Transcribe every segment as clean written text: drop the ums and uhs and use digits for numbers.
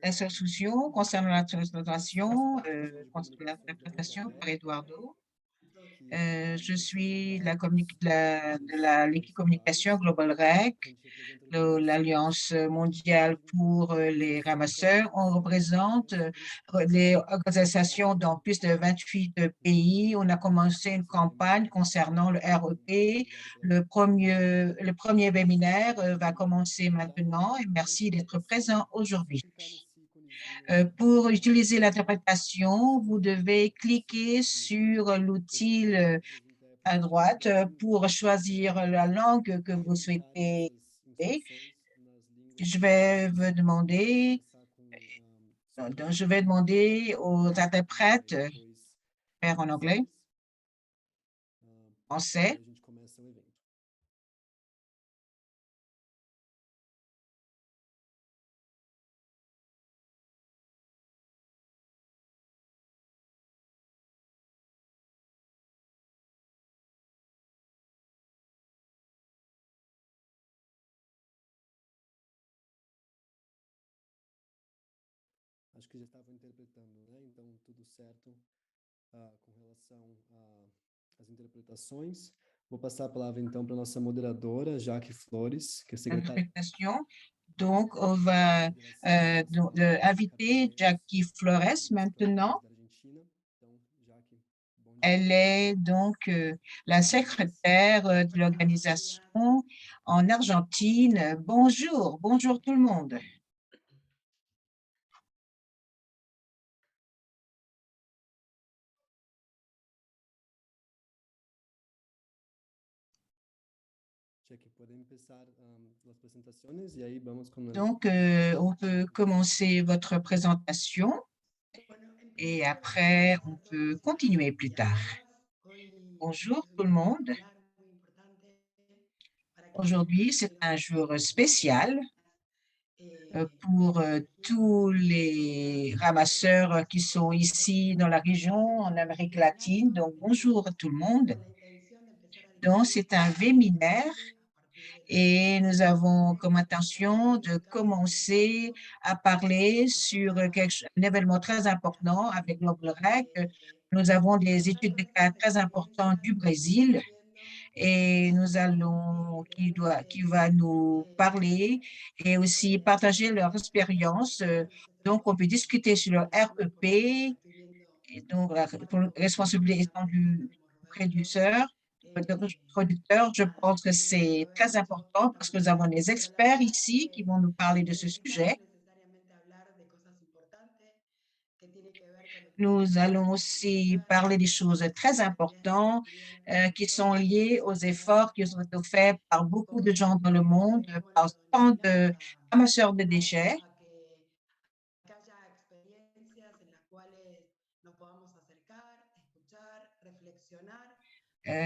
La seule solution concernant la translation, l'interprétation par Eduardo. Je suis l'équipe communication Global Rec, l'Alliance mondiale pour les ramasseurs. On représente les organisations dans plus de 28 pays. On a commencé une campagne concernant le REP. Le premier webinaire va commencer maintenant et merci d'être présent aujourd'hui. Pour utiliser l'interprétation, vous devez cliquer sur l'outil à droite pour choisir la langue que vous souhaitez. Je vais vous demander, donc je vais demander aux interprètes faire en anglais, français. Acho que já estavam interpretando, né? Então, tudo certo com relação às interpretações. Vou passar a palavra, então, para a nossa moderadora, Jaque Flores, que é secretária Interprétation. Donc, on va inviter Jackie Flores maintenant. da Argentina. Então, Jaque, bom dia. Elle est donc la secrétaire de l'organisation en Argentine. Bonjour, bonjour tout le monde. Jaque, podem começar as apresentações e aí vamos com... Donc, on peut commencer votre présentation et après, on peut continuer plus tard. Bonjour tout le monde. Aujourd'hui, c'est un jour spécial pour tous les ramasseurs qui sont ici dans la région, en Amérique latine. Donc, bonjour à tout le monde. Donc, c'est un webinaire et nous avons comme intention de commencer à parler sur un événement très important avec Global Rec. Nous avons des études de cas très importantes du Brésil et qui va nous parler et aussi partager leur expérience. Donc, on peut discuter sur le REP, et donc la responsabilité étant du producteur. Producteur, je pense que c'est très important parce que nous avons des experts ici qui vont nous parler de ce sujet. Nous allons aussi parler des choses très importantes qui sont liées aux efforts qui ont été faits par beaucoup de gens dans le monde, par tant de ramasseurs de déchets.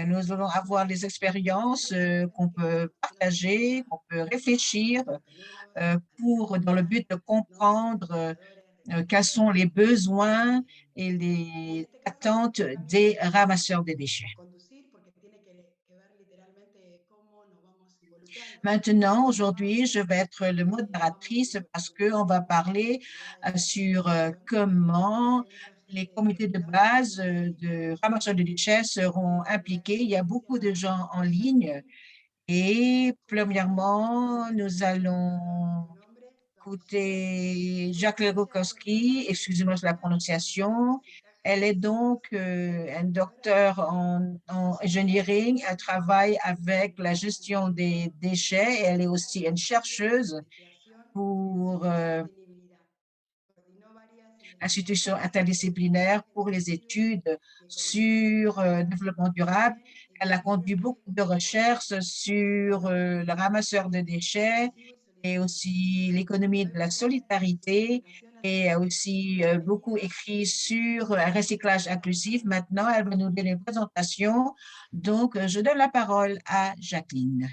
Nous allons avoir des expériences qu'on peut partager, qu'on peut réfléchir dans le but de comprendre quels sont les besoins et les attentes des ramasseurs de déchets. Maintenant, aujourd'hui, je vais être le modératrice parce qu'on va parler sur comment les comités de base de ramasseurs de déchets seront impliqués. Il y a beaucoup de gens en ligne et premièrement, nous allons écouter Jacques Lerokowski, excusez-moi de la prononciation. Elle est donc un docteur en engineering. Elle travaille avec la gestion des déchets et elle est aussi une chercheuse pour l'institution interdisciplinaire pour les études sur le développement durable. Elle a conduit beaucoup de recherches sur le ramasseur de déchets et aussi l'économie de la solidarité et a aussi beaucoup écrit sur un recyclage inclusif. Maintenant, elle va nous donner une présentation. Donc, je donne la parole à Jacqueline.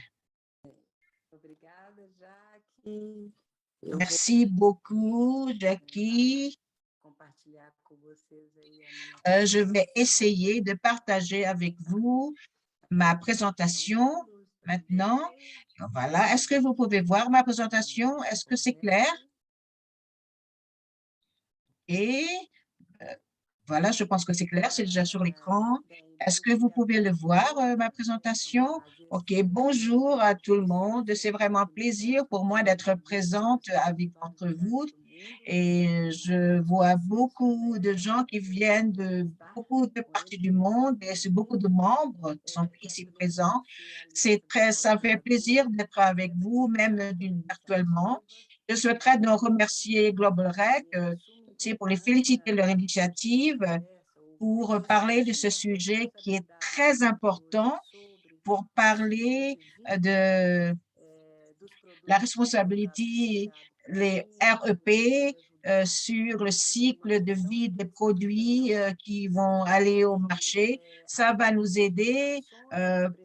Merci beaucoup, Jackie. Je vais essayer de partager avec vous ma présentation maintenant. Voilà. Est-ce que vous pouvez voir ma présentation? Est-ce que c'est clair? Et voilà, je pense que c'est clair, c'est déjà sur l'écran. Est-ce que vous pouvez le voir, ma présentation? OK, bonjour à tout le monde. C'est vraiment un plaisir pour moi d'être présente avec entre vous et je vois beaucoup de gens qui viennent de beaucoup de parties du monde et c'est beaucoup de membres qui sont ici présents. Ça me fait plaisir d'être avec vous, même virtuellement. Je souhaiterais donc remercier Global Rec, aussi pour les féliciter de leur initiative pour parler de ce sujet qui est très important pour parler de la responsabilité, les REP, sur le cycle de vie des produits qui vont aller au marché. Ça va nous aider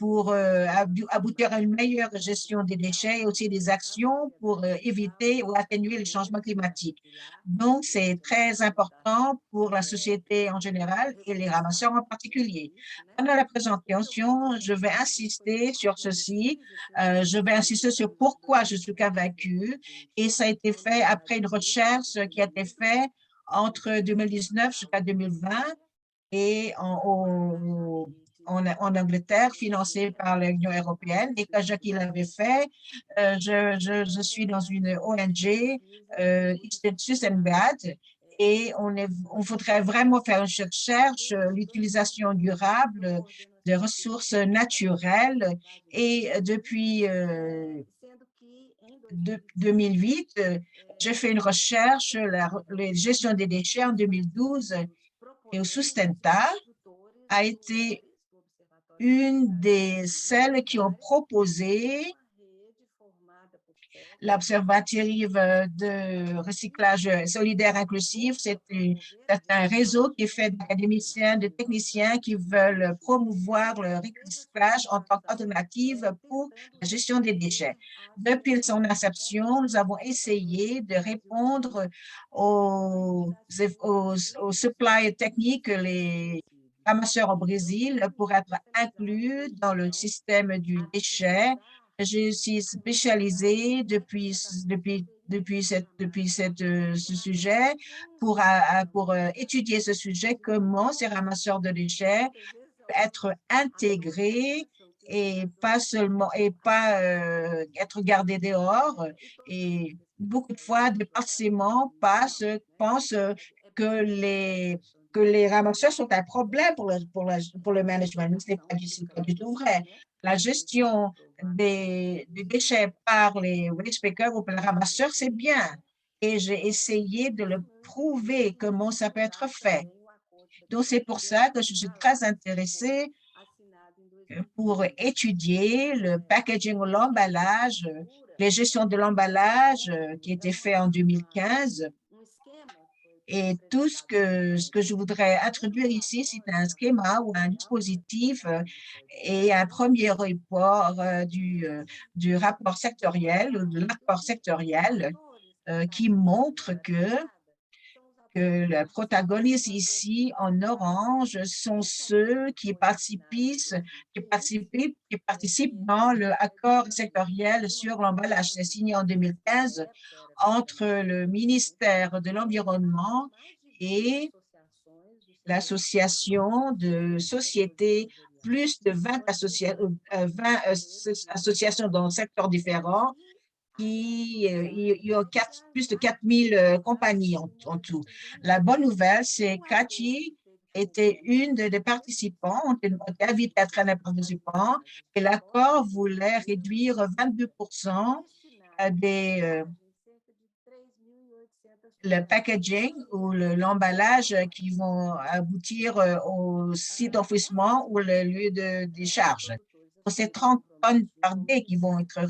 pour aboutir à une meilleure gestion des déchets et aussi des actions pour éviter ou atténuer les changements climatiques. Donc, c'est très important pour la société en général et les ramasseurs en particulier. Pendant la présentation, je vais insister sur ceci. Je vais insister sur pourquoi je suis convaincue et ça a été fait après une recherche qui a été faite entre 2019 jusqu'à 2020 et en Angleterre, financée par l'Union européenne. Et quand Jackie l'avait fait, je suis dans une ONG, Sustenbad, et on voudrait vraiment faire une recherche, l'utilisation durable des ressources naturelles. Et depuis 2008, j'ai fait une recherche, la gestion des déchets en 2012, et au Sustenta a été une des celles qui ont proposé l'Observatoire de recyclage solidaire inclusif. C'est un réseau qui est fait d'académiciens, de techniciens qui veulent promouvoir le recyclage en tant qu'alternative pour la gestion des déchets. Depuis son inception, nous avons essayé de répondre aux supply techniques, les ramasseurs au Brésil, pour être inclus dans le système du déchet. Je suis spécialisée depuis ce sujet pour étudier ce sujet, comment ces ramasseurs de déchets peuvent être intégrés et pas seulement et pas être gardés dehors. Et beaucoup de fois, des participants pensent que les ramasseurs sont un problème pour le management. Mais ce n'est pas du tout vrai. La gestion des déchets par les waste pickers ou par les ramasseurs, c'est bien. Et j'ai essayé de le prouver comment ça peut être fait. Donc, c'est pour ça que je suis très intéressée pour étudier le packaging ou l'emballage, les gestions de l'emballage qui étaient fait en 2015. Et tout ce que je voudrais introduire ici, c'est un schéma ou un dispositif et un premier report du rapport sectoriel ou de l'accord sectoriel qui montre que le protagoniste ici en orange sont ceux qui participent dans l'accord sectoriel sur l'emballage. C'est signé en 2015 entre le ministère de l'Environnement et l'association de sociétés, plus de 20 associations dans secteurs différents il y a plus de 4000 compagnies en tout. La bonne nouvelle, c'est Cathy était une des participants, on était invité à être un des participants, et l'accord voulait réduire 22% des, le packaging ou l'emballage qui vont aboutir au site d'enfouissement ou le lieu de décharge. C'est 30 tonnes par dé qui vont être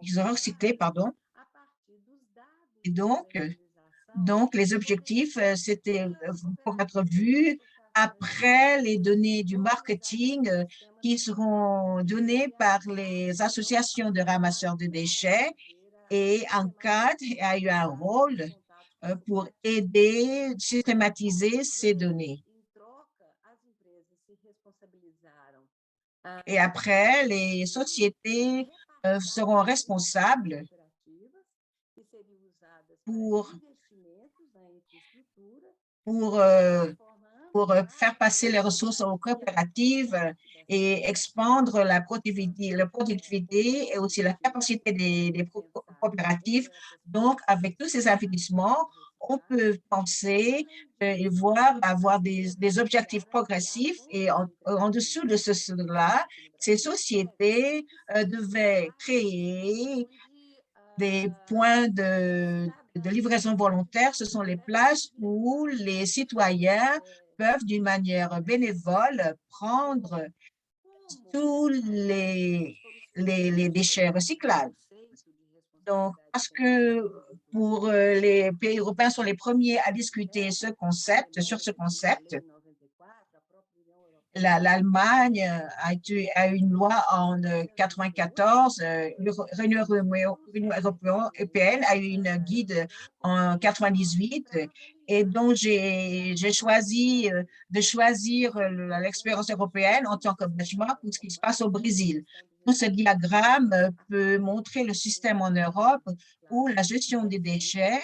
ils seront recyclés, pardon. Et donc les objectifs, c'était pour être vus après les données du marketing qui seront données par les associations de ramasseurs de déchets et ENCAD a eu un rôle pour aider, systématiser ces données. Et après, les sociétés seront responsables pour pour, faire passer les ressources aux coopératives et expandre la productivité et aussi la capacité des coopératives. Donc, avec tous ces investissements, on peut penser et voir avoir des objectifs progressifs et en dessous de cela, ces sociétés devaient créer des points de livraison volontaire. Ce sont les places où les citoyens peuvent, d'une manière bénévole, prendre tous les déchets recyclables. Donc, parce que pour les pays européens sont les premiers à discuter sur ce concept, l'Allemagne a une loi en 94, l'Union européenne a eu une guide en 98, et donc j'ai choisi de choisir l'expérience européenne en tant que benchmark pour ce qui se passe au Brésil. Donc, ce diagramme peut montrer le système en Europe où la gestion des déchets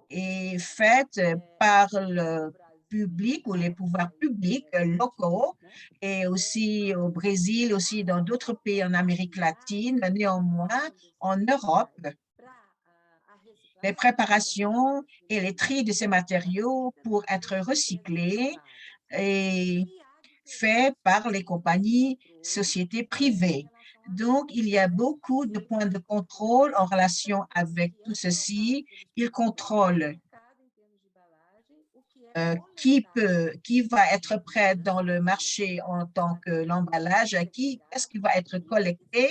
est faite par le public ou les pouvoirs publics locaux, et aussi au Brésil, aussi dans d'autres pays en Amérique latine. Néanmoins, en Europe, les préparations et les tri de ces matériaux pour être recyclés est fait par les compagnies, sociétés privées. Donc, il y a beaucoup de points de contrôle en relation avec tout ceci. Ils contrôlent qui va être prêt dans le marché en tant que l'emballage, qu'est-ce qui va être collecté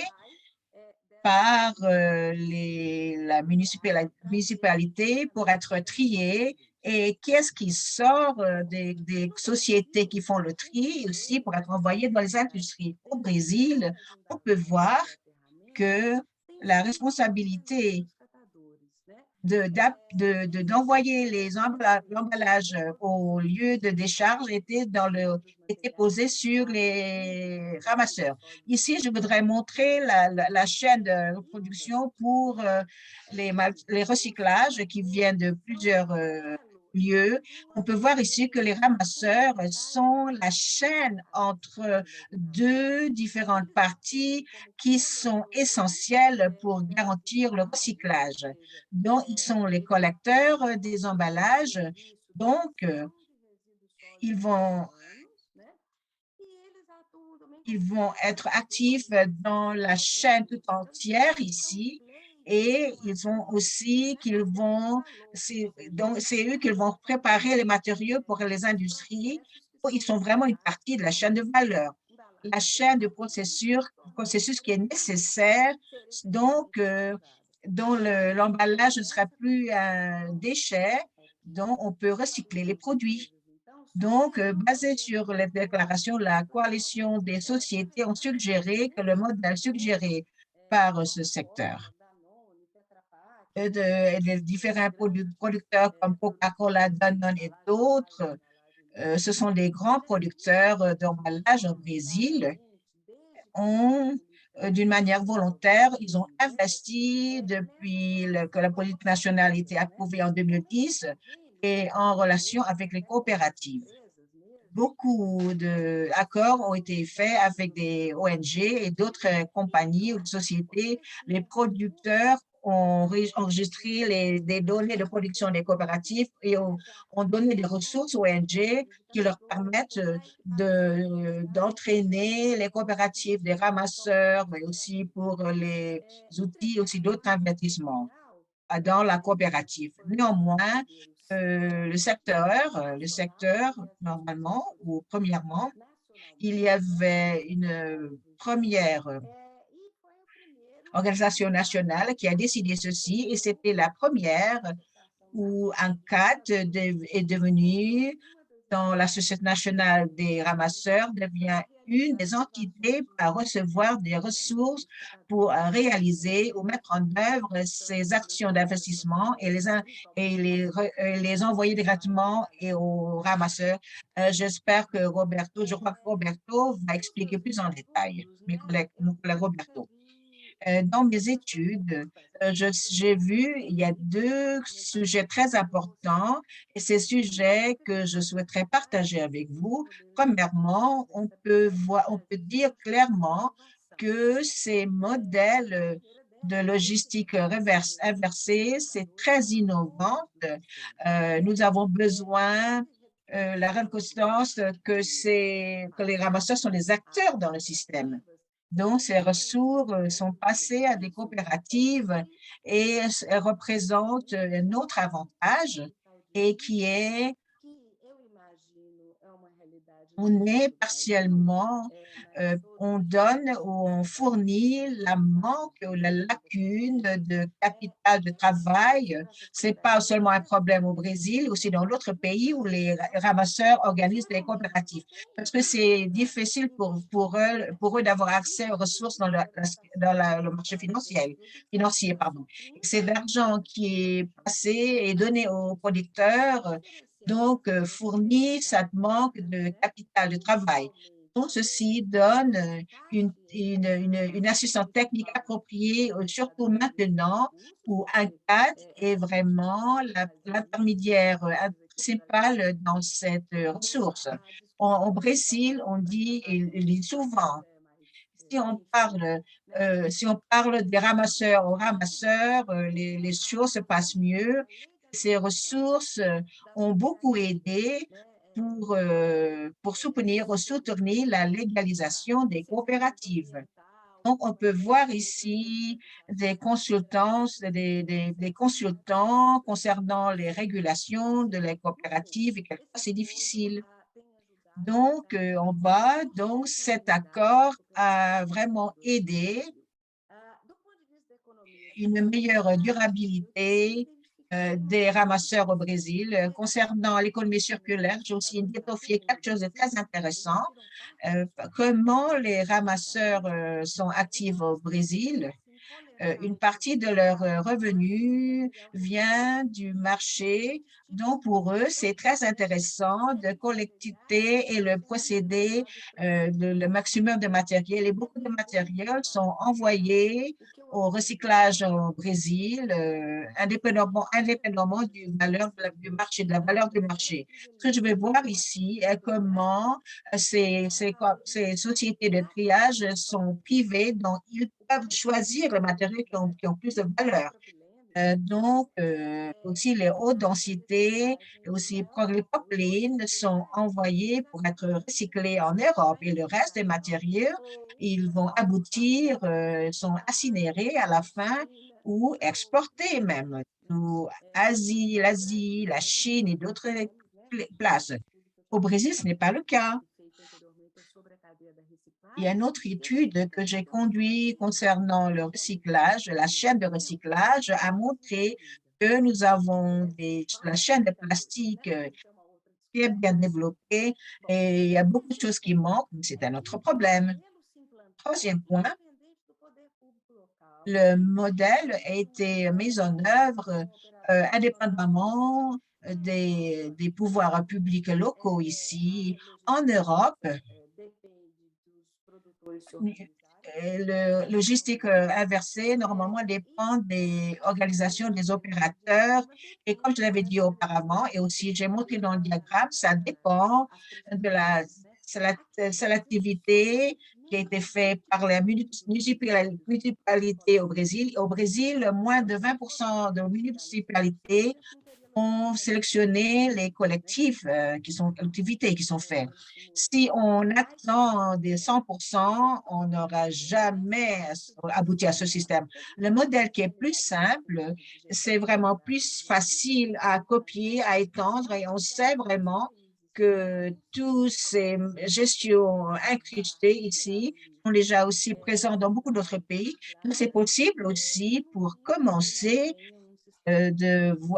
par la municipalité pour être trié, et qu'est-ce qui sort des sociétés qui font le tri aussi pour être envoyé dans les industries. Au Brésil, on peut voir que la responsabilité d'envoyer l'emballage au lieu de décharge était posée sur les ramasseurs. Ici, je voudrais montrer la chaîne de production pour les recyclages qui viennent de plusieurs lieux. On peut voir ici que les ramasseurs sont la chaîne entre deux différentes parties qui sont essentielles pour garantir le recyclage. Donc, ils sont les collecteurs des emballages. Donc, ils vont, ils vont être actifs dans la chaîne tout entière ici. Et ils vont aussi donc c'est eux qui vont préparer les matériaux pour les industries. Ils sont vraiment une partie de la chaîne de valeur, la chaîne de processus qui est nécessaire. Donc, dont l'emballage ne sera plus un déchet, dont on peut recycler les produits. Donc, basé sur les déclarations, la coalition des sociétés ont suggéré que le modèle suggéré par ce secteur de différents producteurs comme Coca-Cola, Danone et d'autres, ce sont des grands producteurs d'emballage au Brésil, ont d'une manière volontaire, ils ont investi depuis que la politique nationale a été approuvée en 2010 et en relation avec les coopératives. Beaucoup d'accords ont été faits avec des ONG et d'autres compagnies ou sociétés. Les producteurs ont enregistré des données de production des coopératives et ont donné des ressources aux ONG qui leur permettent d'entraîner les coopératives des ramasseurs, mais aussi pour les outils, aussi d'autres investissements dans la coopérative. Néanmoins, le secteur, normalement, ou premièrement, il y avait une première organisation nationale qui a décidé ceci, et c'était la première où un cadre est devenu, dans la Société nationale des ramasseurs, devient une des entités à recevoir des ressources pour réaliser ou mettre en œuvre ces actions d'investissement et les envoyer directement aux ramasseurs. J'espère que je crois que Roberto va expliquer plus en détail, mon collègue Roberto. Dans mes études, j'ai vu, il y a deux sujets très importants et ces sujets que je souhaiterais partager avec vous. Premièrement, on peut dire clairement que ces modèles de logistique inversée, c'est très innovant. Nous avons besoin la reconnaissance que les ramasseurs sont les acteurs dans le système. Donc, ces ressources sont passées à des coopératives et elles représentent un autre avantage et qui est on est partiellement, on donne ou on fournit la manque ou la lacune de capital de travail. C'est pas seulement un problème au Brésil, aussi dans d'autres pays où les ramasseurs organisent des coopératives. Parce que c'est difficile pour eux d'avoir accès aux ressources le marché financier, pardon. C'est l'argent qui est passé et donné aux producteurs donc fournit cette manque de capital de travail. Donc, ceci donne une assistance technique appropriée, surtout maintenant où un cadre est vraiment l'intermédiaire principal dans cette ressource. Au Brésil, on dit, il dit souvent, si on parle, si on parle des ramasseurs aux ramasseurs, les choses se passent mieux. Ces ressources ont beaucoup aidé pour soutenir ou soutenir la légalisation des coopératives. Donc, on peut voir ici des consultants concernant les régulations de les coopératives et quelquefois c'est difficile. Donc, en bas, donc cet accord a vraiment aidé une meilleure durabilité des ramasseurs au Brésil. Concernant l'économie circulaire, j'ai aussi identifié quelque chose de très intéressant. Comment les ramasseurs sont actifs au Brésil. Une partie de leurs revenus vient du marché. Donc, pour eux, c'est très intéressant de collecter et le procédé le maximum de matériel. Et beaucoup de matériel sont envoyés au recyclage au Brésil, indépendamment du marché, de la valeur du marché. Ce que je vais voir ici est comment ces sociétés de triage sont privées, donc ils peuvent choisir les matériaux qui ont plus de valeur. Aussi les hautes densités et aussi les propylènes sont envoyés pour être recyclés en Europe et le reste des matériaux, ils vont aboutir, sont incinérés à la fin ou exportés même ou l'Asie, la Chine et d'autres places. Au Brésil, ce n'est pas le cas. Il y a une autre étude que j'ai conduite concernant le recyclage. La chaîne de recyclage a montré que nous avons la chaîne de plastique qui est bien développée et il y a beaucoup de choses qui manquent, mais c'est un autre problème. Troisième point, le modèle a été mis en œuvre indépendamment des pouvoirs publics locaux ici en Europe. Le logistique inversée, normalement, dépend des organisations des opérateurs. Et comme je l'avais dit auparavant, et aussi j'ai montré dans le diagramme, ça dépend de c'est l'activité qui a été faite par la municipalité au Brésil. Au Brésil, moins de 20% de municipalités ont sélectionné les collectifs activités qui sont faites. Si on attend des 100%, on n'aura jamais abouti à ce système. Le modèle qui est plus simple, c'est vraiment plus facile à copier, à étendre et on sait vraiment que tous ces gestions incrustées ici sont déjà aussi présentes dans beaucoup d'autres pays. Donc, c'est possible aussi pour commencer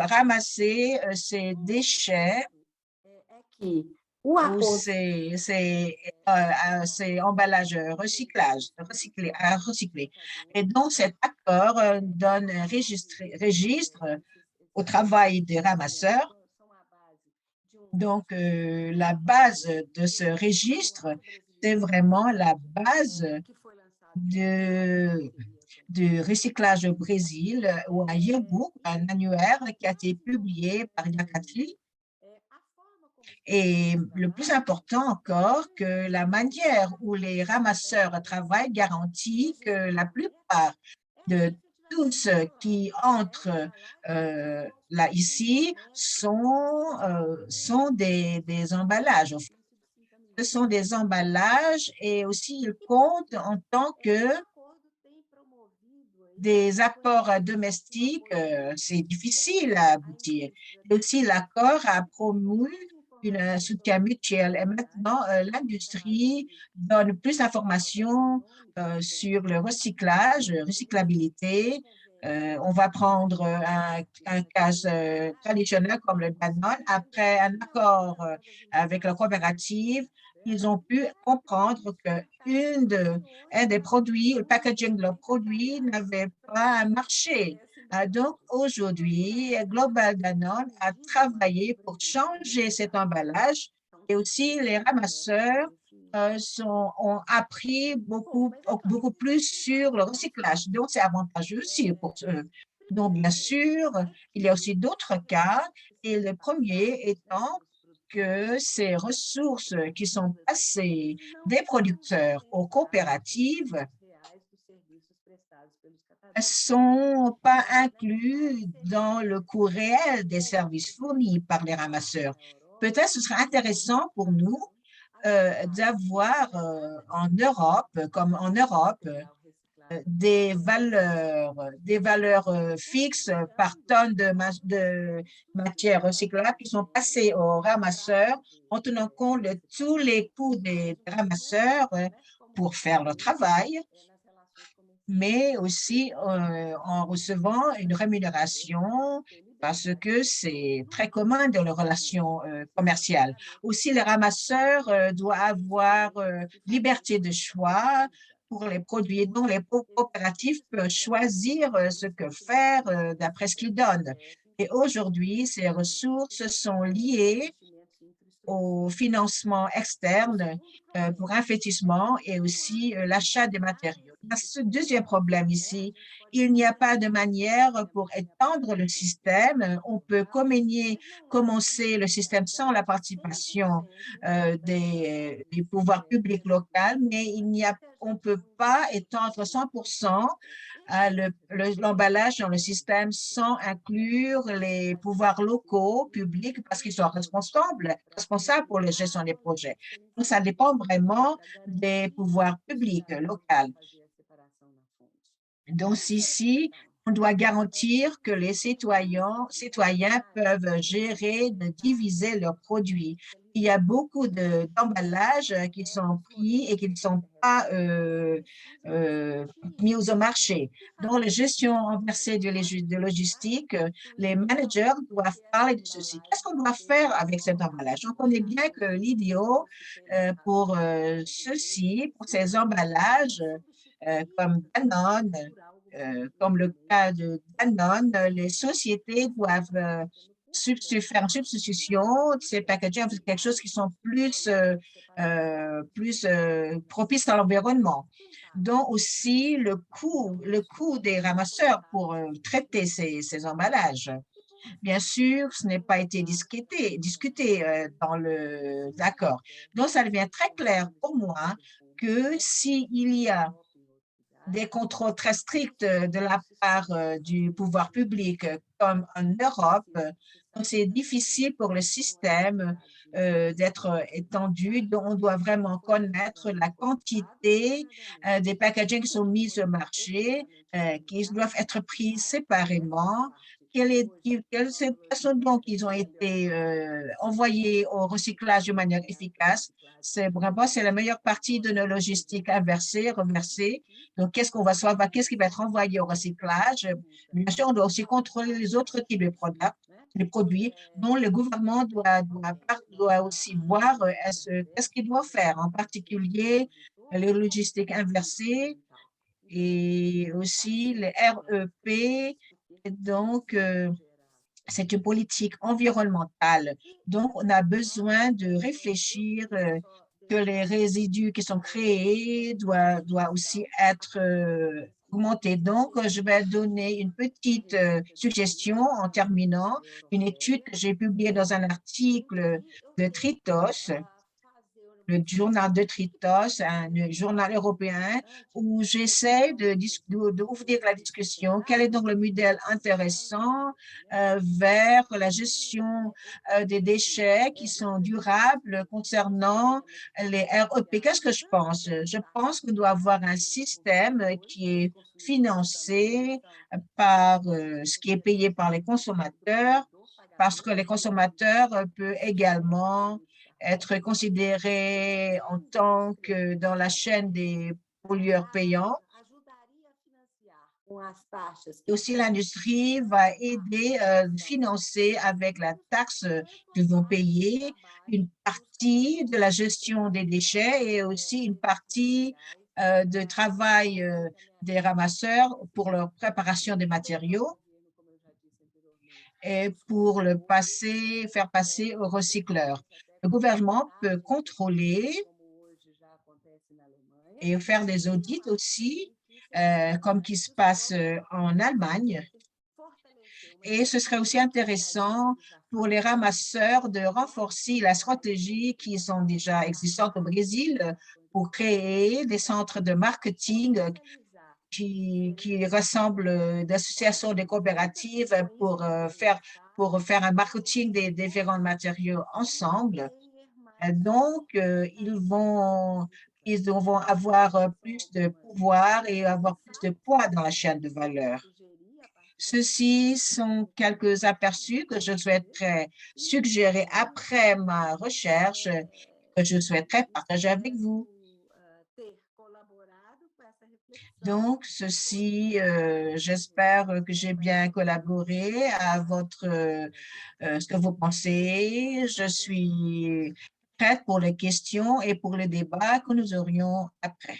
ramasser ces déchets ou ces emballages à recycler. Et donc, cet accord donne un registre au travail des ramasseurs. Donc, la base de ce registre, c'est vraiment la base de recyclage au Brésil, ou un yearbook, un annuaire qui a été publié par Yakatli. Et le plus important encore, que la manière où les ramasseurs travaillent garantit que la plupart de tous ceux qui entrent là ici sont des emballages. Ce sont des emballages et aussi ils comptent en tant que des accords domestiques. C'est difficile à aboutir. Et aussi, l'accord a promu un soutien mutuel. Et maintenant, l'industrie donne plus d'informations sur le recyclage, recyclabilité. On va prendre un cas traditionnel comme le Danone. Après un accord avec la coopérative, ils ont pu comprendre un des produits, le packaging de leurs produits n'avait pas un marché. Donc, aujourd'hui, Global Danone a travaillé pour changer cet emballage et aussi les ramasseurs ont appris beaucoup plus sur le recyclage. Donc, c'est avantageux aussi pour eux. Donc, bien sûr, il y a aussi d'autres cas et le premier étant que ces ressources qui sont passées des producteurs aux coopératives ne sont pas inclus dans le coût réel des services fournis par les ramasseurs. Peut-être ce serait intéressant pour nous d'avoir en Europe, comme en Europe, des valeurs fixes par tonne de matières recyclables qui sont passées aux ramasseurs en tenant compte de tous les coûts des ramasseurs pour faire leur travail, mais aussi en recevant une rémunération parce que c'est très commun dans les relations commerciales. Aussi, les ramasseurs doivent avoir liberté de choix pour les produits, dont les coopératives peuvent choisir ce que faire d'après ce qu'ils donnent. Et aujourd'hui, ces ressources sont liées au financement externe pour investissement et aussi l'achat des matériaux. Ce deuxième problème ici, il n'y a pas de manière pour étendre le système. On peut commencer le système sans la participation des pouvoirs publics locaux, mais on ne peut pas étendre 100% l'emballage dans le système sans inclure les pouvoirs locaux, publics, parce qu'ils sont responsables pour la gestion des projets. Donc, ça dépend vraiment des pouvoirs publics locaux. Donc, ici, on doit garantir que les citoyens peuvent gérer, de diviser leurs produits. Il y a beaucoup d'emballages qui sont pris et qui ne sont pas mis au marché. Dans la gestion inversée de logistique, les managers doivent parler de ceci. Qu'est-ce qu'on doit faire avec cet emballage? On connaît bien que l'idéal pour ceci, pour ces emballages, comme Danone, comme le cas de Danone, les sociétés doivent faire une substitution de ces packaging avec quelque chose qui sont plus propices à l'environnement. Donc aussi le coût des ramasseurs pour traiter ces emballages. Bien sûr, ce n'est pas été discuté dans l'accord. Donc, ça devient très clair pour moi que s'il y a des contrôles très stricts de la part du pouvoir public, comme en Europe, donc c'est difficile pour le système d'être étendu. Donc, on doit vraiment connaître la quantité des packaging qui sont mis au marché, qui doivent être pris séparément. Quelles sont donc ils ont été envoyés au recyclage de manière efficace. C'est la meilleure partie de nos logistiques inversées, reversées. Donc, qu'est-ce qu'on va savoir, qu'est-ce qui va être envoyé au recyclage? Bien sûr, on doit aussi contrôler les autres types de produits dont le gouvernement doit aussi voir qu'est-ce qu'il doit faire, en particulier les logistiques inversées et aussi les REP. Donc, c'est une politique environnementale. Donc, on a besoin de réfléchir que les résidus qui sont créés doivent aussi être augmenter. Donc, je vais donner une petite suggestion en terminant, une étude que j'ai publiée dans un article de Tritos, le journal de Tritos, un journal européen, où j'essaie d'ouvrir la discussion. Quel est donc le modèle intéressant vers la gestion des déchets qui sont durables concernant les REP? Qu'est-ce que je pense? Je pense qu'on doit avoir un système qui est financé par ce qui est payé par les consommateurs, parce que les consommateurs peuvent également être considérés en tant que dans la chaîne des pollueurs payants. Et aussi, l'industrie va aider à financer avec la taxe qu'ils vont payer une partie de la gestion des déchets et aussi une partie de travail des ramasseurs pour leur préparation des matériaux et pour le passer, faire passer aux recycleurs. Le gouvernement peut contrôler et faire des audits aussi, comme qui se passe en Allemagne. Et ce serait aussi intéressant pour les ramasseurs de renforcer la stratégie qui sont déjà existantes au Brésil pour créer des centres de marketing qui ressemblent d'associations de coopératives pour faire un marketing des différents matériaux ensemble. Donc, ils vont avoir plus de pouvoir et avoir plus de poids dans la chaîne de valeur. Ceux-ci sont quelques aperçus que je souhaiterais suggérer après ma recherche, que je souhaiterais partager avec vous. Donc, j'espère que j'ai bien collaboré à ce que vous pensez. Je suis prête pour les questions et pour le débat que nous aurions après.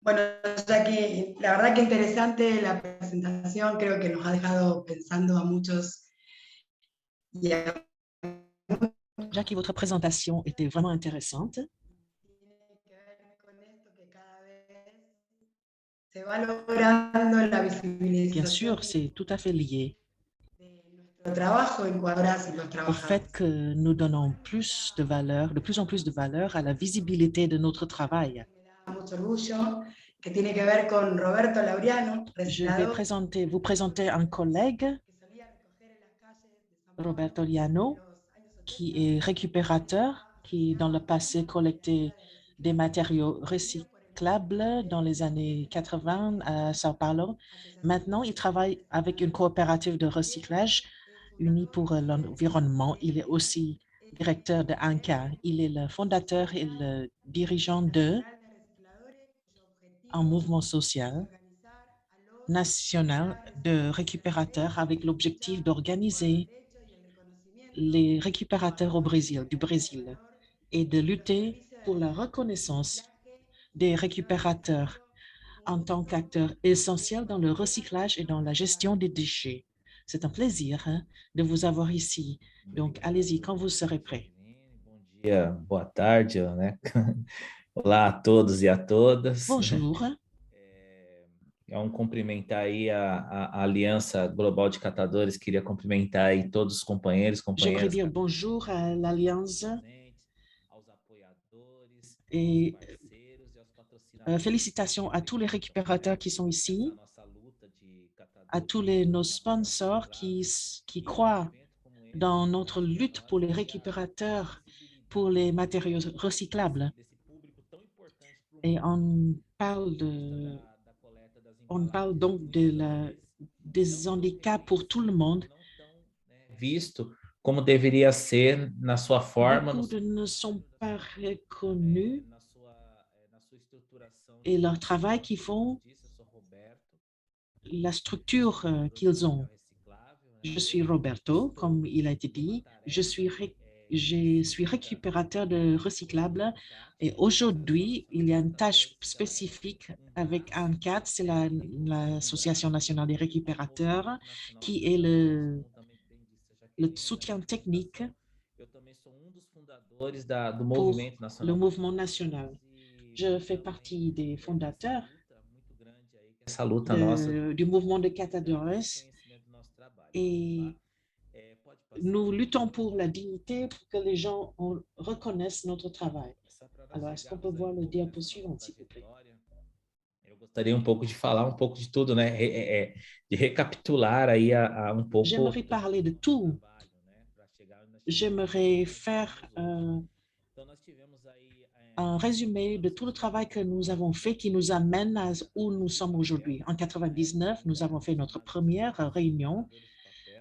Bueno, Jackie, la verdad que interesante la presentación, creo que nos ha dejado pensando a muchos. Jackie, votre présentation était vraiment intéressante. Bien sûr, c'est tout à fait lié au fait que nous donnons plus de valeur, de plus en plus de valeur à la visibilité de notre travail. Je vais vous présenter un collègue, Roberto Liano, qui est récupérateur, qui dans le passé collectait des matériaux recyclables dans les années 80 à São Paulo. Maintenant, il travaille avec une coopérative de recyclage unie pour l'environnement. Il est aussi directeur de ANCA. Il est le fondateur et le dirigeant de un mouvement social national de récupérateurs avec l'objectif d'organiser les récupérateurs du Brésil et de lutter pour la reconnaissance des récupérateurs en tant qu'acteurs essentiels dans le recyclage et dans la gestion des déchets. C'est un plaisir de vous avoir ici. Donc, allez-y quand vous serez prêts. Bom dia, boa tarde, né? Olá a todos e a todas. Bonjour. Cumprimentar aí a Aliança Global de Catadores, queria cumprimentar aí todos os companheiros, J'aimerais dire bonjour à l'Alliance et félicitations à tous les récupérateurs qui sont ici, à tous nos sponsors qui croient dans notre lutte pour les récupérateurs, pour les matériaux recyclables. Et on parle donc des handicaps pour tout le monde. Visto como deveria ser na sua forma. Beaucoup ne sont pas reconnus et leur travail qu'ils font, la structure qu'ils ont. Je suis Roberto, comme il a été dit. Je suis récupérateur de recyclables et aujourd'hui, il y a une tâche spécifique avec ANCAT, c'est l'Association nationale des récupérateurs, qui est le soutien technique pour le mouvement national. Je fais partie des fondateurs du mouvement de catadores et nous luttons pour la dignité, pour que les gens reconnaissent notre travail. Alors, est-ce qu'on peut voir le diapo suivant, s'il vous plaît? Eu gostaria um pouco de falar um pouco de tudo, né? De recapitular aí um pouco. J'aimerais parler de tout. J'aimerais faire un résumé de tout le travail que nous avons fait qui nous amène à où nous sommes aujourd'hui. En 99, nous avons fait notre première réunion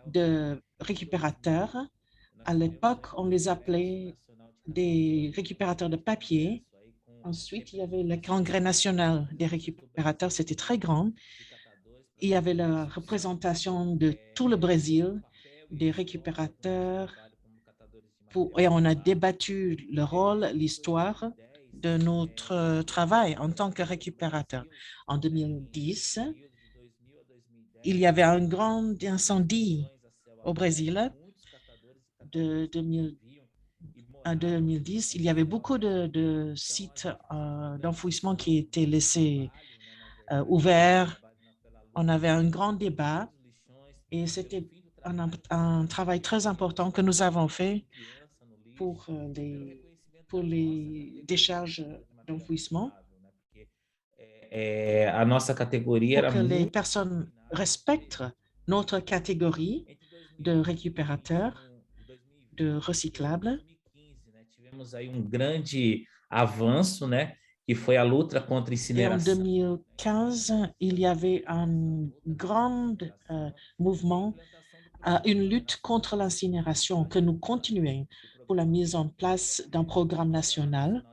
de récupérateurs. À l'époque, on les appelait des récupérateurs de papier. Ensuite, il y avait le Congrès national des récupérateurs, c'était très grand. Il y avait la représentation de tout le Brésil, des récupérateurs, et on a débattu le rôle, l'histoire de notre travail en tant que récupérateur. En 2010, il y avait un grand incendie au Brésil. De 2000 à 2010, il y avait beaucoup de sites d'enfouissement qui étaient laissés ouverts. On avait un grand débat et c'était un travail très important que nous avons fait pour les décharges d'enfouissement. A nossa categoria Pour era que les personnes respectent notre catégorie de récupérateurs, de recyclables. Tivemos aí grande avanço, né? Que foi a luta contra a Et en incineração. 2015, il y avait un grand mouvement, une lutte contre l'incinération que nous continuons pour la mise en place d'un programme national.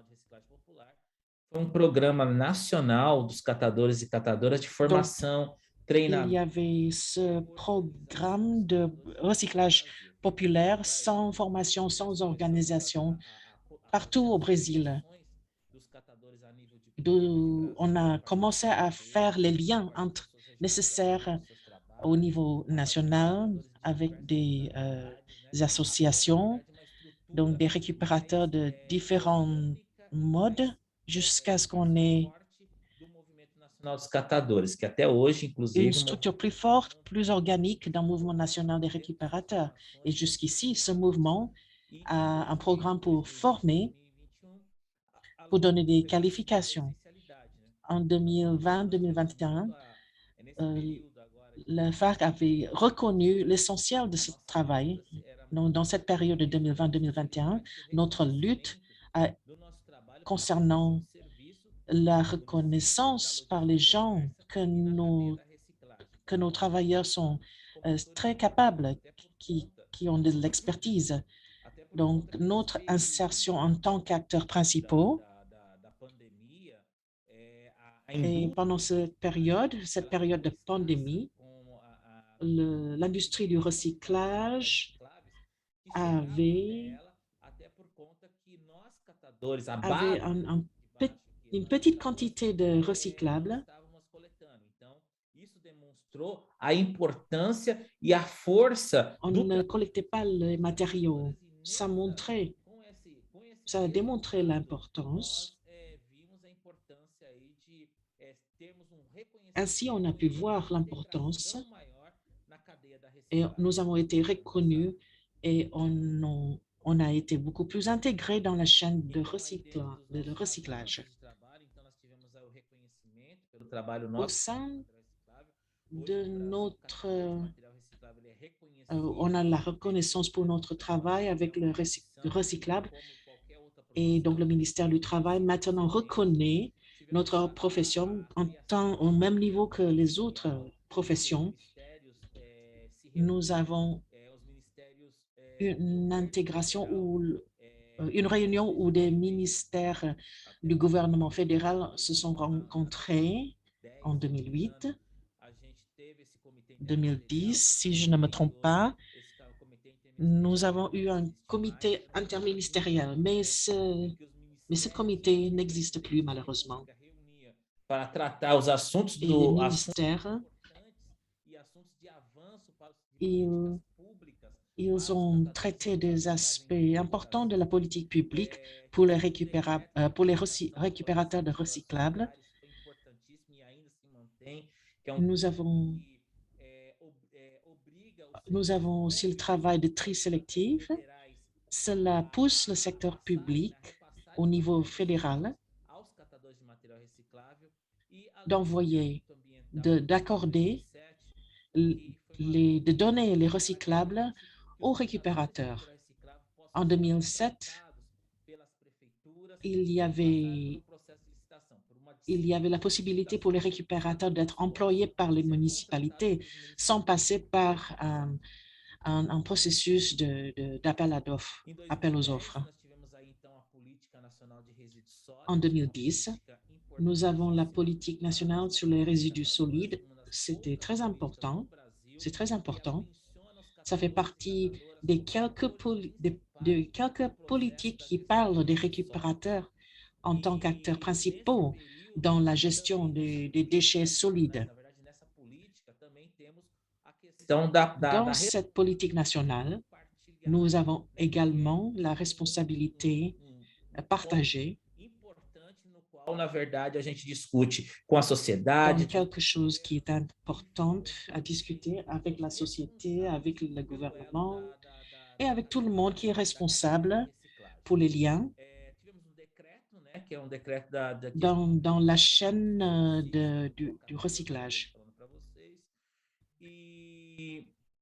Foi programa nacional dos catadores e catadoras de formação, treinamento. Il y avait ce programme de recyclage populaire sans formation, sans organisation, partout au Brésil. On a commencé à faire les liens nécessaires au niveau national avec des associations, donc des récupérateurs de différents modes, jusqu'à ce qu'on ait Dos catadores, que até hoje, inclusive, une structure plus forte, plus organique d'un mouvement national des récupérateurs. Et jusqu'ici, ce mouvement a un programme pour former, pour donner des qualifications. En 2020-2021, le FARC avait reconnu l'essentiel de ce travail. Donc, dans cette période de 2020-2021, notre lutte concernant la reconnaissance par les gens que nos travailleurs sont très capables, qui ont de l'expertise. Donc, notre insertion en tant qu'acteurs principaux. Et pendant cette période de pandémie, l'industrie du recyclage avait une petite quantité de recyclables. On ne collectait pas les matériaux. Ça a démontré l'importance. Ainsi, on a pu voir l'importance et nous avons été reconnus et on a été beaucoup plus intégrés dans la chaîne de recyclage. Au sein de on a la reconnaissance pour notre travail avec le recyclable et donc le ministère du Travail maintenant reconnaît notre profession au même niveau que les autres professions. Nous avons une intégration ou une réunion où des ministères du gouvernement fédéral se sont rencontrés en 2008, 2010, si je ne me trompe pas. Nous avons eu un comité interministériel, mais ce comité n'existe plus malheureusement. Et les ministères, ils Ils ont traité des aspects importants de la politique publique pour les, récupérateurs de recyclables. Nous avons aussi le travail de tri sélectif. Cela pousse le secteur public au niveau fédéral d'accorder, de donner les recyclables aux récupérateurs. En 2007, il y avait la possibilité pour les récupérateurs d'être employés par les municipalités sans passer par un processus d'appel aux offres. En 2010, nous avons la politique nationale sur les résidus solides. C'était très important. C'est très important. Ça fait partie des quelques politiques qui parlent des récupérateurs en tant qu'acteurs principaux dans la gestion des déchets solides. Dans cette politique nationale, nous avons également la responsabilité partagée na verdade, a gente discute com a sociedade. Quelque chose qui est important à discuter avec la société, avec le gouvernement et avec tout le monde qui est responsable pour les liens dans la chaîne du recyclage.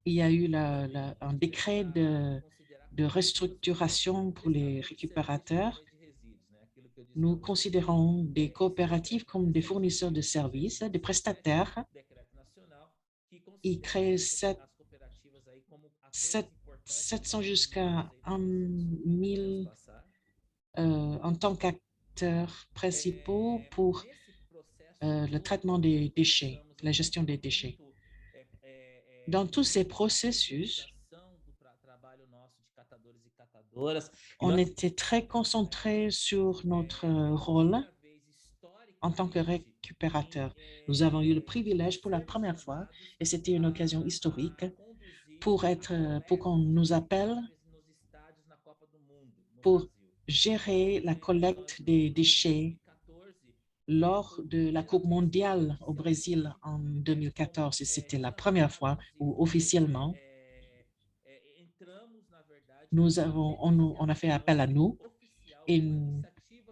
Il y a eu un décret de restructuration pour les récupérateurs. Nous considérons des coopératives comme des fournisseurs de services, des prestataires. Ils créent 700 jusqu'à 1000 en tant qu'acteurs principaux pour le traitement des déchets, la gestion des déchets. Dans tous ces processus, on était très concentré sur notre rôle en tant que récupérateur. Nous avons eu le privilège pour la première fois, et c'était une occasion historique, pour qu'on nous appelle pour gérer la collecte des déchets lors de la Coupe mondiale au Brésil en 2014. Et c'était la première fois où officiellement, on a fait appel à nous et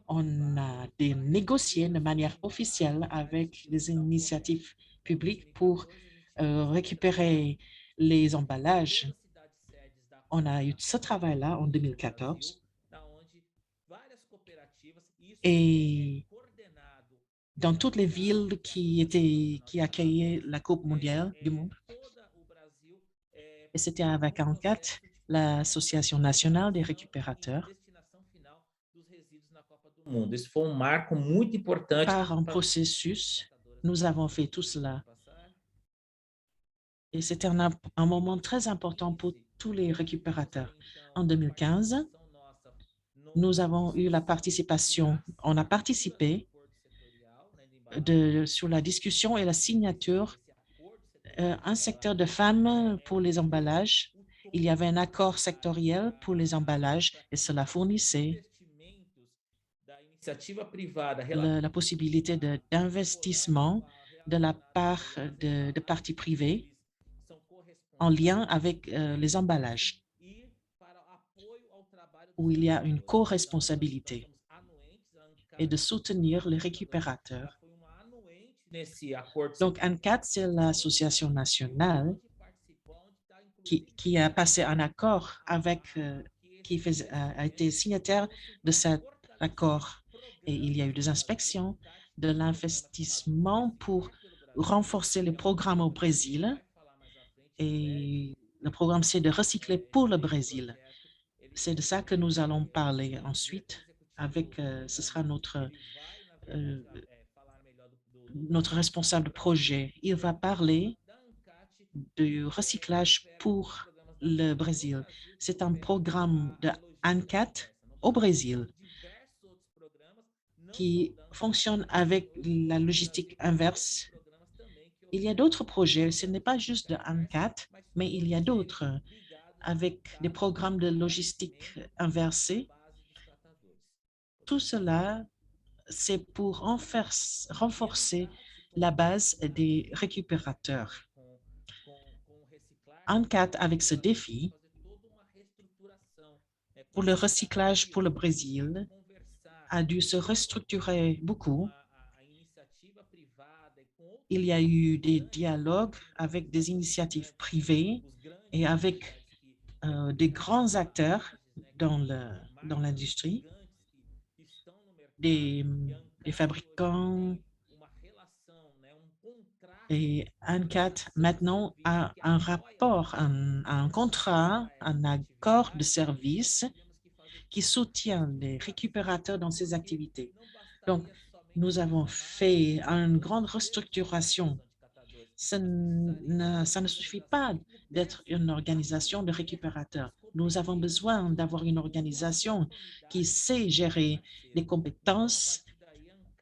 on a négocié de manière officielle avec les initiatives publiques pour récupérer les emballages. On a eu ce travail-là en 2014 et dans toutes les villes qui accueillaient la Coupe mondiale du monde. Et c'était avec ANCAT, l'Association nationale des récupérateurs, par un processus. Nous avons fait tout cela. Et c'était un moment très important pour tous les récupérateurs. En 2015, nous avons eu la participation, on a participé sur la discussion et la signature un secteur de femmes pour les emballages. Il y avait un accord sectoriel pour les emballages et cela fournissait la possibilité d'investissement de la part de parties privées en lien avec les emballages, où il y a une co-responsabilité et de soutenir les récupérateurs. Donc, ANCAT, c'est l'association nationale qui a passé un accord avec, a été signataire de cet accord. Et il y a eu des inspections, de l'investissement pour renforcer les programmes au Brésil. Et le programme, c'est de recycler pour le Brésil. C'est de ça que nous allons parler ensuite. Ce sera notre responsable de projet. Il va parler du recyclage pour le Brésil. C'est un programme de ANCAT au Brésil qui fonctionne avec la logistique inverse. Il y a d'autres projets. Ce n'est pas juste de ANCAT, mais il y a d'autres avec des programmes de logistique inversée. Tout cela, c'est pour renforcer la base des récupérateurs. ANCAT, avec ce défi, pour le recyclage pour le Brésil, a dû se restructurer beaucoup. Il y a eu des dialogues avec des initiatives privées et avec des grands acteurs dans l'industrie, des fabricants. Et ANCAT maintenant a un rapport, un contrat, un accord de service qui soutient les récupérateurs dans ces activités. Donc, nous avons fait une grande restructuration. Ça ne suffit pas d'être une organisation de récupérateurs. Nous avons besoin d'avoir une organisation qui sait gérer les compétences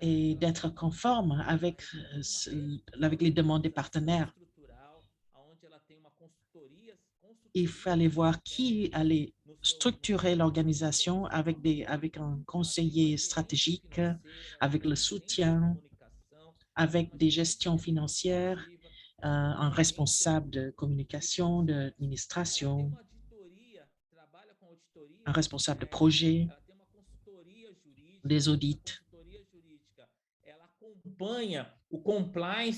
et d'être conforme avec les demandes des partenaires. Il fallait voir qui allait structurer l'organisation avec un conseiller stratégique, avec le soutien, avec des gestions financières, un responsable de communication, d'administration, un responsable de projet, des audits.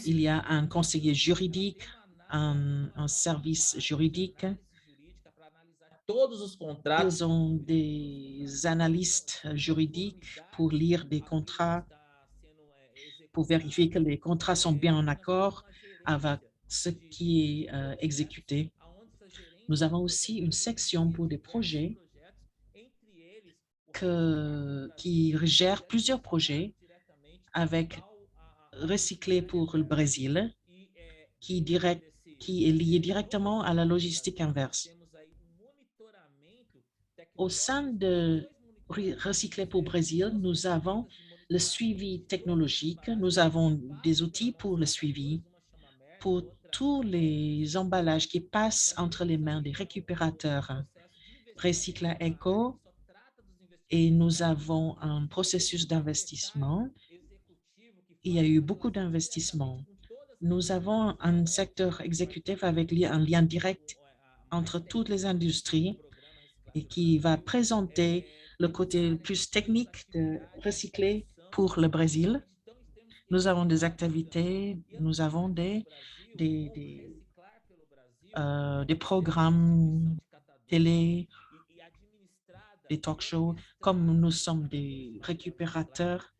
Il y a un conseiller juridique, un service juridique. Ils ont des analystes juridiques pour lire des contrats, pour vérifier que les contrats sont bien en accord avec ce qui est exécuté. Nous avons aussi une section pour des projets qui gère plusieurs projets avec Recycler pour le Brésil, qui est lié directement à la logistique inverse. Au sein de Recycler pour Brésil, nous avons le suivi technologique, nous avons des outils pour le suivi, pour tous les emballages qui passent entre les mains des récupérateurs. Recycla Eco, et nous avons un processus d'investissement. Il y a eu beaucoup d'investissements. Nous avons un secteur exécutif avec un lien direct entre toutes les industries et qui va présenter le côté plus technique de recycler pour le Brésil. Nous avons des activités, nous avons des programmes télé, des talk shows. Comme nous sommes des récupérateurs,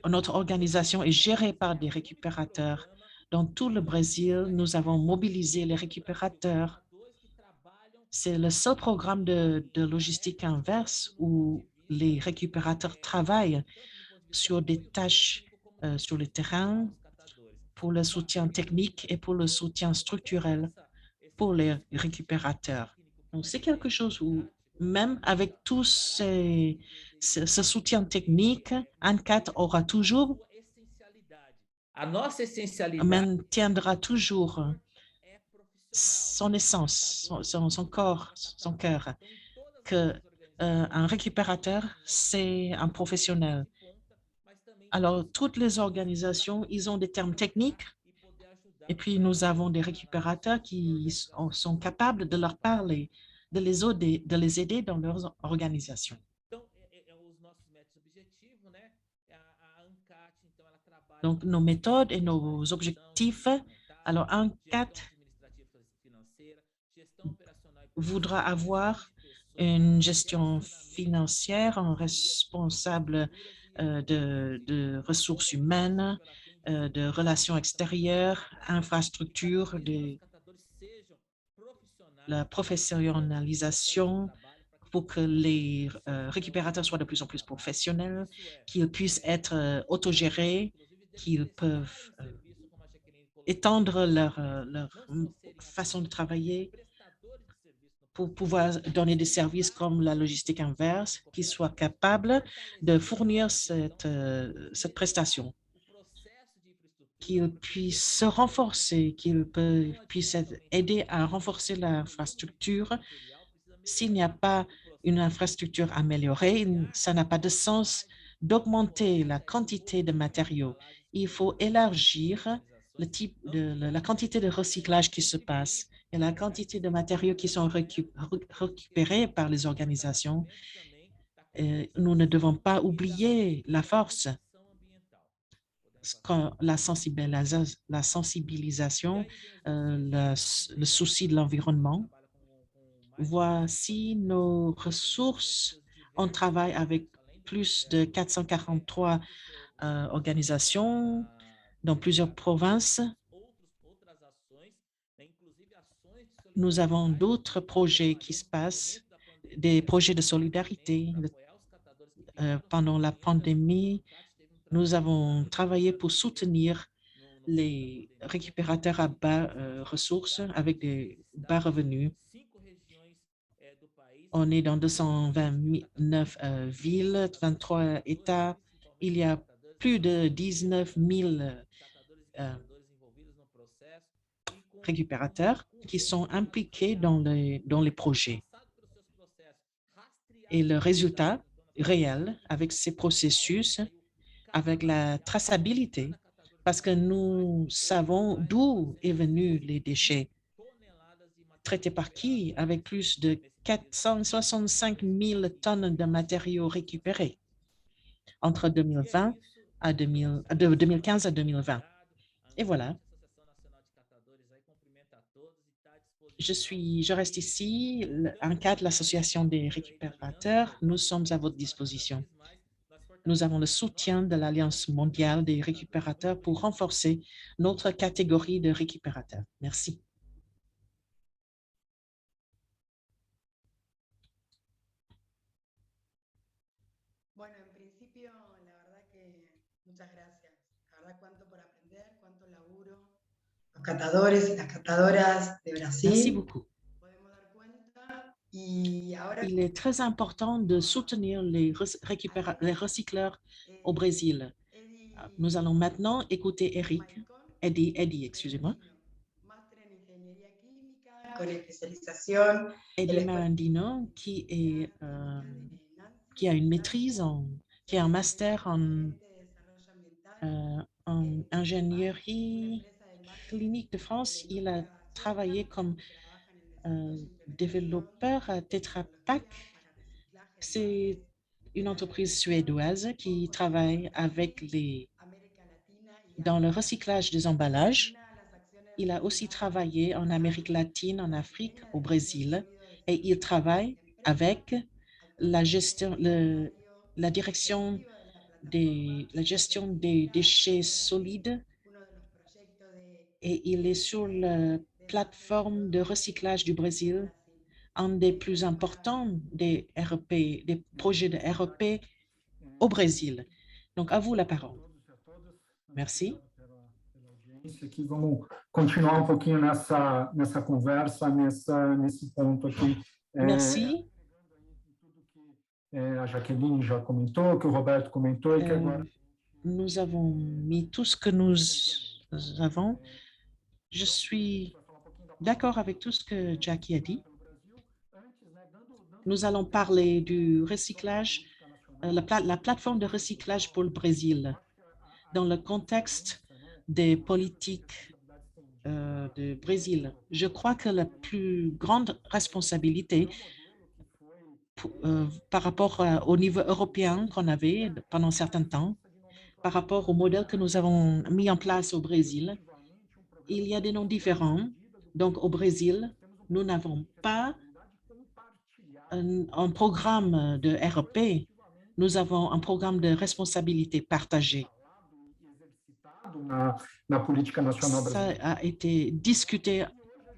notre organisation est gérée par des récupérateurs. Dans tout le Brésil, nous avons mobilisé les récupérateurs. C'est le seul programme de logistique inverse où les récupérateurs travaillent sur des tâches sur le terrain pour le soutien technique et pour le soutien structurel pour les récupérateurs. Donc, c'est quelque chose où, même avec tout ce soutien technique, ANCAT aura toujours, maintiendra toujours son essence, son corps, son cœur, qu'un récupérateur, c'est un professionnel. Alors, toutes les organisations, ils ont des termes techniques, et puis nous avons des récupérateurs qui sont capables de leur parler, de les aider dans leur organisation. Donc, nos méthodes et nos objectifs. Alors, ANCAT voudra avoir une gestion financière, un responsable de ressources humaines, de relations extérieures, infrastructures, de la professionnalisation pour que les récupérateurs soient de plus en plus professionnels, qu'ils puissent être autogérés, qu'ils peuvent étendre leur façon de travailler pour pouvoir donner des services comme la logistique inverse, qui soient capables de fournir cette prestation, qu'ils puissent se renforcer, qu'ils puissent aider à renforcer l'infrastructure. S'il n'y a pas une infrastructure améliorée, ça n'a pas de sens d'augmenter la quantité de matériaux. Il faut élargir la quantité de recyclage qui se passe et la quantité de matériaux qui sont récupérés par les organisations. Nous ne devons pas oublier la force, la sensibilisation, le souci de l'environnement. Voici nos ressources. On travaille avec plus de 443 organisations dans plusieurs provinces. Nous avons d'autres projets qui se passent, des projets de solidarité. Pendant la pandémie, nous avons travaillé pour soutenir les récupérateurs à bas ressources avec des bas revenus. On est dans 229 villes, 23 États. Il y a plus de 19 000 récupérateurs qui sont impliqués dans les projets. Et le résultat réel avec ces processus, avec la traçabilité, parce que nous savons d'où est venu les déchets. Traités par qui? Avec plus de 465 000 tonnes de matériaux récupérés entre 2015 à 2020. Et voilà. Je reste ici, en cadre de l'Association des récupérateurs. Nous sommes à votre disposition. Nous avons le soutien de l'Alliance mondiale des récupérateurs pour renforcer notre catégorie de récupérateurs. Merci. Bueno, en principio, la verdad que muchas gracias. La verdad, cuánto por aprender, cuánto laburo. Los catadores y las catadoras de Brasil. Merci beaucoup. Podemos dar cuenta. Y ahora, il est très important de soutenir les recycleurs au Brésil. Nous allons maintenant écouter Eddie, excusez-moi. Eddie Marandino, qui a une maîtrise, qui a un master en ingénierie clinique de France. Il a travaillé comme développeur à Tetra Pak. C'est une entreprise suédoise qui travaille dans le recyclage des emballages. Il a aussi travaillé en Amérique latine, en Afrique, au Brésil, et il travaille avec la direction des déchets solides, et il est sur la plateforme de recyclage du Brésil, un des plus importants des projets de REP au Brésil. Donc, à vous la parole. Merci. Aqui, vamos continuar pouquinho nessa conversa, nesse ponto aqui. Merci. A Jaqueline já comentou, que o Roberto comentou, e que agora... Nous avons mis tout ce que nous avons. Je suis d'accord avec tout ce que Jackie a dit. Nous allons parler du recyclage, la plateforme de recyclage pour le Brésil, dans le contexte des politiques du Brésil. Je crois que la plus grande responsabilité par rapport au niveau européen qu'on avait pendant un certain temps, par rapport au modèle que nous avons mis en place au Brésil, il y a des noms différents. Donc, au Brésil, nous n'avons pas un programme de REP, nous avons un programme de responsabilité partagée. Ça a été discuté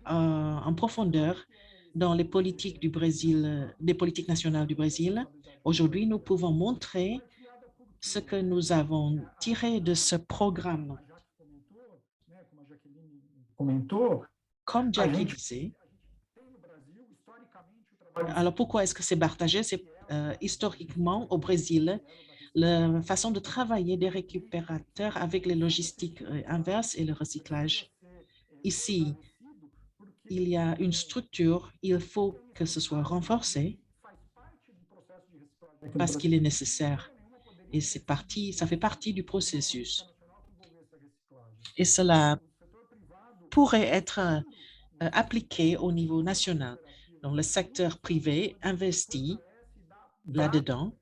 en profondeur dans les politiques du Brésil, des politiques nationales du Brésil. Aujourd'hui, nous pouvons montrer ce que nous avons tiré de ce programme. Comme Jackie disait, alors pourquoi est-ce que c'est partagé? C'est historiquement au Brésil, la façon de travailler des récupérateurs avec les logistiques inverses et le recyclage. Ici, il y a une structure, il faut que ce soit renforcé parce qu'il est nécessaire. Et ça fait partie du processus. Et cela pourrait être appliqué au niveau national. Donc, le secteur privé investit là-dedans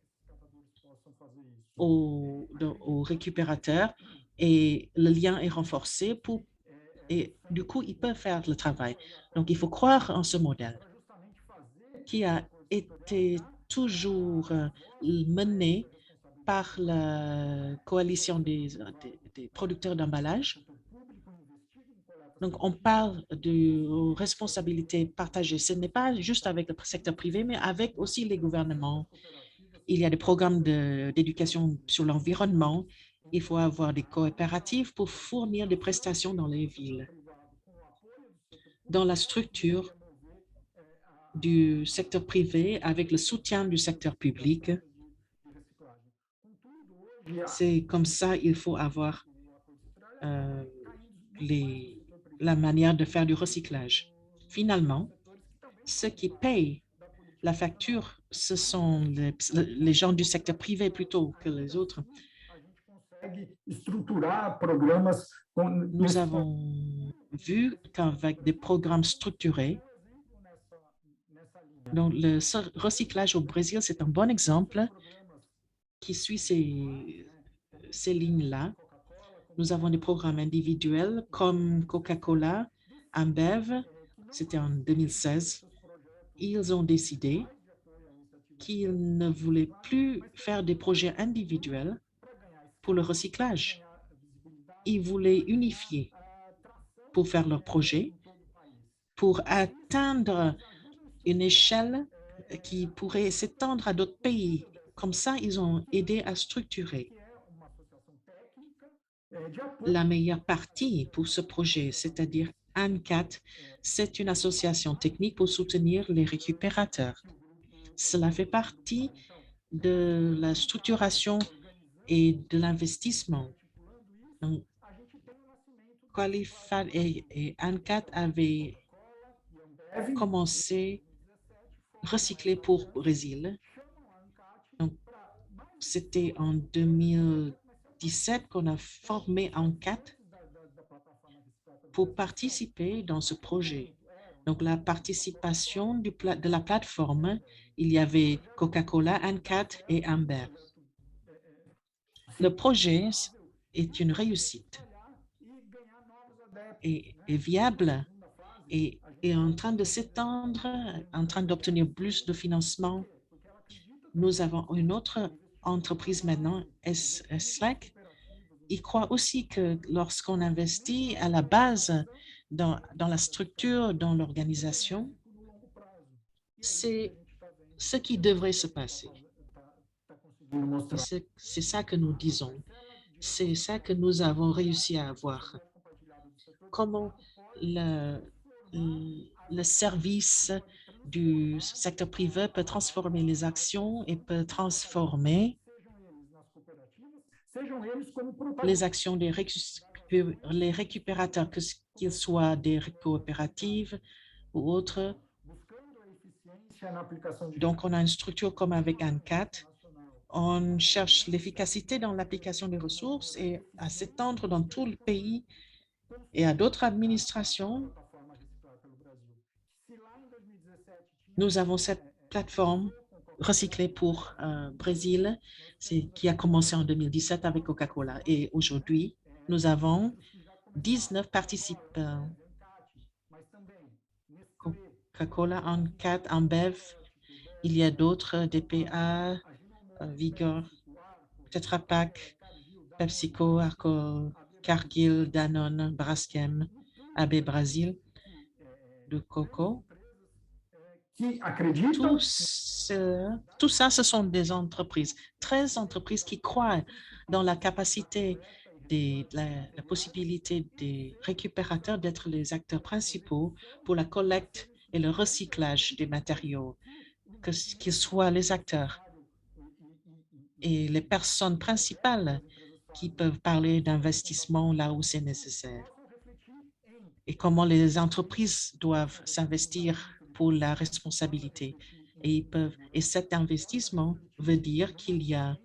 aux récupérateurs et le lien est renforcé et du coup, ils peuvent faire le travail. Donc, il faut croire en ce modèle qui a été toujours mené par la coalition des producteurs d'emballage. Donc, on parle de responsabilité partagée. Ce n'est pas juste avec le secteur privé, mais avec aussi les gouvernements. Il y a des programmes d'éducation sur l'environnement. Il faut avoir des coopératives pour fournir des prestations dans les villes. Dans la structure du secteur privé, avec le soutien du secteur public, c'est comme ça il faut avoir la manière de faire du recyclage. Finalement, ceux qui payent la facture, ce sont les gens du secteur privé plutôt que les autres. Nous avons vu qu'avec des programmes structurés, donc le recyclage au Brésil, c'est un bon exemple qui suit ces lignes-là. Nous avons des programmes individuels comme Coca-Cola, Ambev, c'était en 2016. Ils ont décidé qu'ils ne voulaient plus faire des projets individuels pour le recyclage. Ils voulaient unifier pour faire leurs projets, pour atteindre une échelle qui pourrait s'étendre à d'autres pays. Comme ça, ils ont aidé à structurer la meilleure partie pour ce projet, c'est-à-dire ANCAT, c'est une association technique pour soutenir les récupérateurs. Cela fait partie de la structuration et de l'investissement. Qualifad et ANCAT avaient commencé à recycler pour Brésil. C'était en 2017 qu'on a formé ANCAT pour participer dans ce projet. Donc, la participation de la plateforme, il y avait Coca-Cola, ANCAT et Amber. Le projet est une réussite et est viable et est en train de s'étendre, en train d'obtenir plus de financement. Nous avons une autre entreprise maintenant, Slack. Il croit aussi que lorsqu'on investit à la base dans la structure, dans l'organisation, c'est ce qui devrait se passer. C'est ça que nous disons. C'est ça que nous avons réussi à avoir. Comment le service du secteur privé peut transformer les actions et peut transformer les actions des les récupérateurs, qu'ils soient des coopératives ou autres. Donc, on a une structure comme avec ANCAT. On cherche l'efficacité dans l'application des ressources et à s'étendre dans tout le pays et à d'autres administrations. Nous avons cette plateforme recyclée pour Brésil, qui a commencé en 2017 avec Coca-Cola. Et aujourd'hui, nous avons 19 participants. Coca-Cola, ANCAT, Ambev, il y a d'autres, DPA, Vigor, Tetra Pak, PepsiCo, Arco, Cargill, Danone, Braskem, AB Brasil, de Coco. Tout ça, ce sont des entreprises, 13 entreprises qui croient dans la capacité, la possibilité des récupérateurs d'être les acteurs principaux pour la collecte et le recyclage des matériaux, qu'ils soient les acteurs et les personnes principales qui peuvent parler d'investissement là où c'est nécessaire et comment les entreprises doivent s'investir pour la responsabilité. Et cet investissement veut dire qu'il y a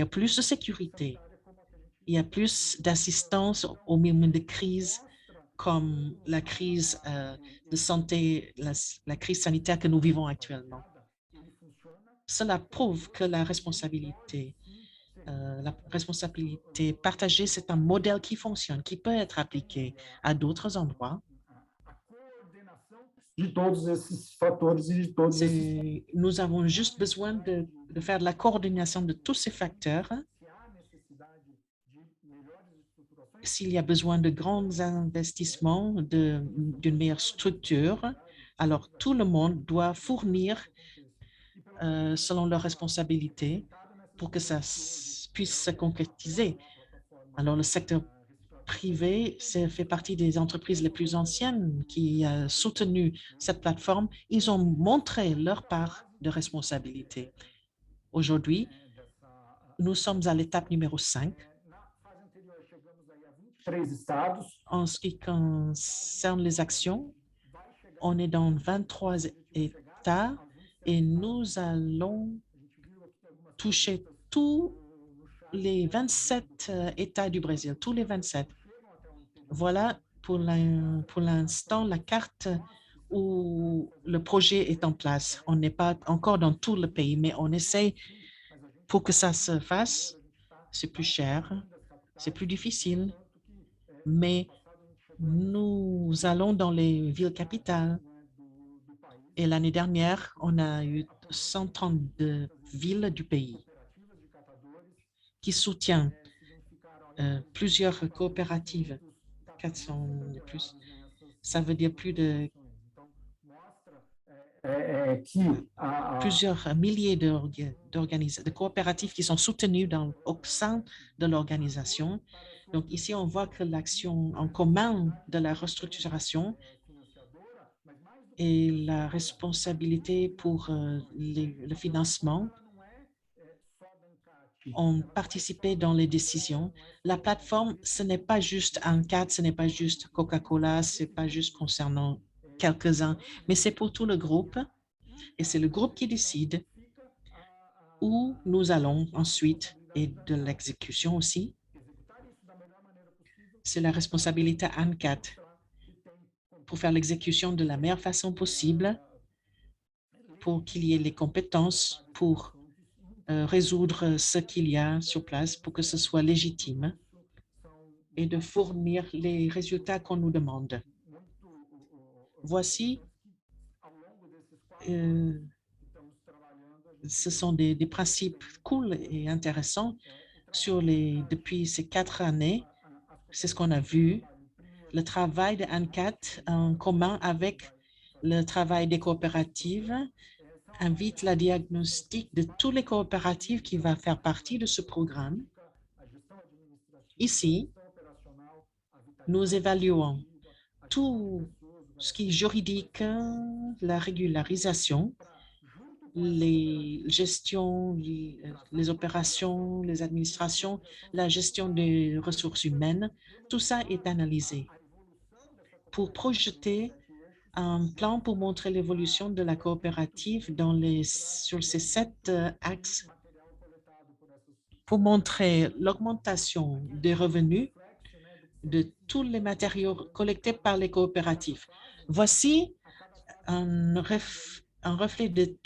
plus de sécurité, il y a plus d'assistance au moment de crise comme la crise de santé, la crise sanitaire que nous vivons actuellement. Cela prouve que la responsabilité partagée, c'est un modèle qui fonctionne, qui peut être appliqué à d'autres endroits. De todos esses fatores e de todos esses. Nous avons juste besoin de faire de la coordination de tous ces facteurs. S'il y a besoin de grands investissements, d'une meilleure structure, alors tout le monde doit fournir selon leurs responsabilités pour que ça puisse se concrétiser. Alors, le secteur privé fait partie des entreprises les plus anciennes qui ont soutenu cette plateforme. Ils ont montré leur part de responsabilité. Aujourd'hui, nous sommes à l'étape numéro 5. En ce qui concerne les actions, on est dans 23 États et nous allons toucher tous les 27 États du Brésil, tous les 27. Voilà pour l'instant la carte où le projet est en place. On n'est pas encore dans tout le pays, mais on essaie pour que ça se fasse. C'est plus cher, c'est plus difficile, mais nous allons dans les villes capitales. Et l'année dernière, on a eu 132 villes du pays qui soutiennent plusieurs coopératives, 400 et plus. Ça veut dire plus de plusieurs milliers de coopératives qui sont soutenues au sein de l'organisation. Donc ici, on voit que l'action en commun de la restructuration et la responsabilité pour le financement ont participé dans les décisions. La plateforme, ce n'est pas juste ANCAD, ce n'est pas juste Coca-Cola, ce n'est pas juste concernant quelques-uns, mais c'est pour tout le groupe et c'est le groupe qui décide où nous allons ensuite et de l'exécution aussi. C'est la responsabilité ANCAD pour faire l'exécution de la meilleure façon possible pour qu'il y ait les compétences pour résoudre ce qu'il y a sur place pour que ce soit légitime et de fournir les résultats qu'on nous demande. Voici, ce sont des principes cool et intéressants depuis ces 4 années. C'est ce qu'on a vu. Le travail de ANCAD en commun avec le travail des coopératives invite la diagnostic de toutes les coopératives qui vont faire partie de ce programme. Ici, nous évaluons tout ce qui est juridique, la régularisation, les gestions, les opérations, les administrations, la gestion des ressources humaines. Tout ça est analysé pour projeter un plan pour montrer l'évolution de la coopérative sur ces 7 axes, pour montrer l'augmentation des revenus de tous les matériaux collectés par les coopératives. Voici un reflet de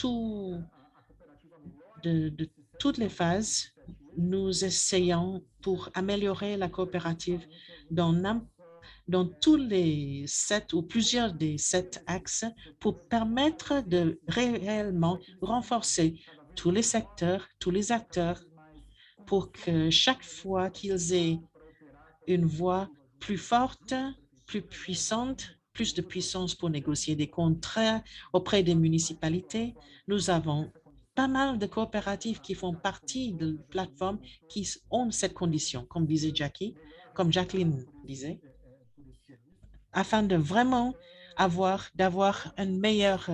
toutes les phases. Nous essayons pour améliorer la coopérative dans tous les 7 ou plusieurs des 7 axes pour permettre de réellement renforcer tous les secteurs, tous les acteurs, pour que chaque fois qu'ils aient une voix plus forte, plus puissante, plus de puissance pour négocier des contrats auprès des municipalités. Nous avons pas mal de coopératives qui font partie de la plateforme qui ont cette condition, comme disait Jackie, comme Jacqueline disait, afin de vraiment d'avoir un meilleur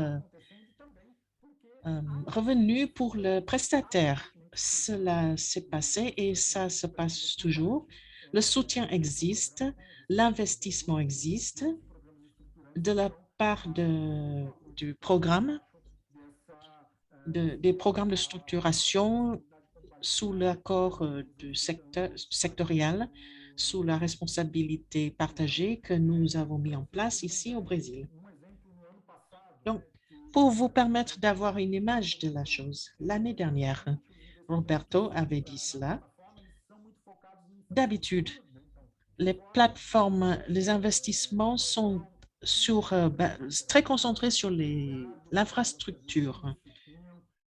revenu pour le prestataire. Cela s'est passé et ça se passe toujours. Le soutien existe, l'investissement existe de la part du programme, des programmes de structuration sous l'accord du sectoriel, sous la responsabilité partagée que nous avons mis en place ici au Brésil. Donc, pour vous permettre d'avoir une image de la chose, l'année dernière, Roberto avait dit cela. D'habitude, les plateformes, les investissements sont très concentrés sur l'infrastructure.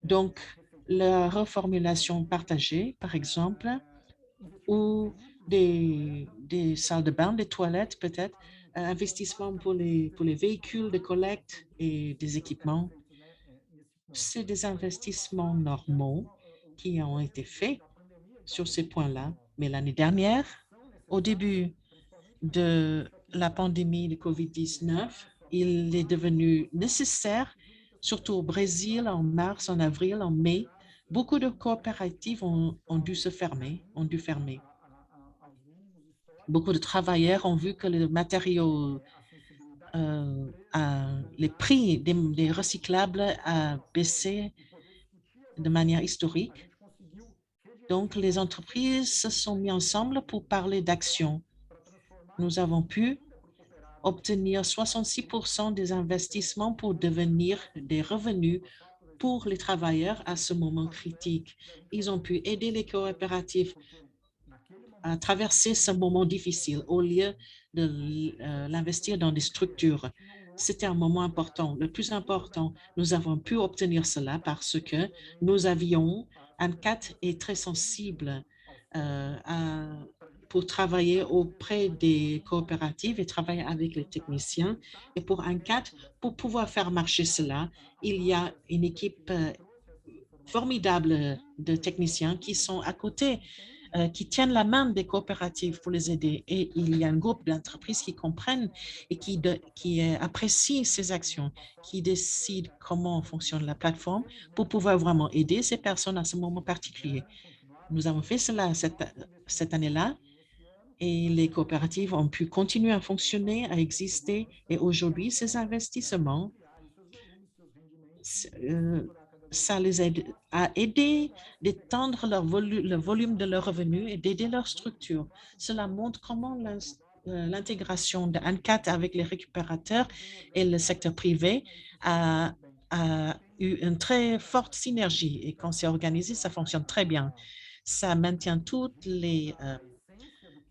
Donc, la reformulation partagée, par exemple, ou des salles de bain, des toilettes peut-être, investissement pour les véhicules de collecte et des équipements. C'est des investissements normaux qui ont été faits sur ces points-là. Mais l'année dernière, au début de la pandémie de COVID-19, il est devenu nécessaire, surtout au Brésil, en mars, en avril, en mai, beaucoup de coopératives ont dû se fermer, ont dû fermer. Beaucoup de travailleurs ont vu que les matériaux, les prix des recyclables a baissé de manière historique. Donc, les entreprises se sont mises ensemble pour parler d'action. Nous avons pu obtenir 66% des investissements pour devenir des revenus pour les travailleurs à ce moment critique. Ils ont pu aider les coopératives à traverser ce moment difficile au lieu de l'investir dans des structures. C'était un moment important. Le plus important, nous avons pu obtenir cela parce que nous avions, ANCAT est très sensible pour travailler auprès des coopératives et travailler avec les techniciens. Et pour ANCAT, pour pouvoir faire marcher cela, il y a une équipe formidable de techniciens qui sont à côté, qui tiennent la main des coopératives pour les aider. Et il y a un groupe d'entreprises qui comprennent et qui apprécient ces actions, qui décident comment fonctionne la plateforme pour pouvoir vraiment aider ces personnes à ce moment particulier. Nous avons fait cela cette année-là et les coopératives ont pu continuer à fonctionner, à exister. Et aujourd'hui, ces investissements, ça les aide à aider d'étendre le volume de leurs revenus et d'aider leur structure. Cela montre comment l'intégration de ANCAT avec les récupérateurs et le secteur privé a eu une très forte synergie. Et quand c'est organisé, ça fonctionne très bien. Ça maintient toutes les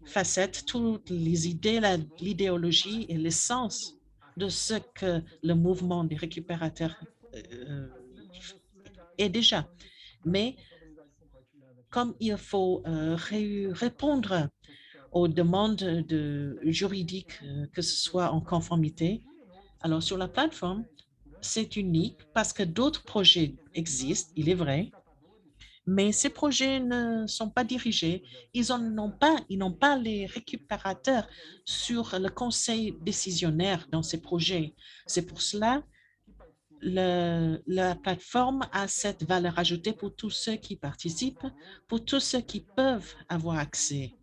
facettes, toutes les idées, l'idéologie et l'essence de ce que le mouvement des récupérateurs est déjà. Mais comme il faut répondre aux demandes juridiques, que ce soit en conformité, alors sur la plateforme, c'est unique parce que d'autres projets existent, il est vrai, mais ces projets ne sont pas dirigés. Ils n'ont pas les récupérateurs sur le conseil décisionnaire dans ces projets. C'est pour cela la plateforme a cette valeur ajoutée pour tous ceux qui participent, pour tous ceux qui peuvent avoir accès.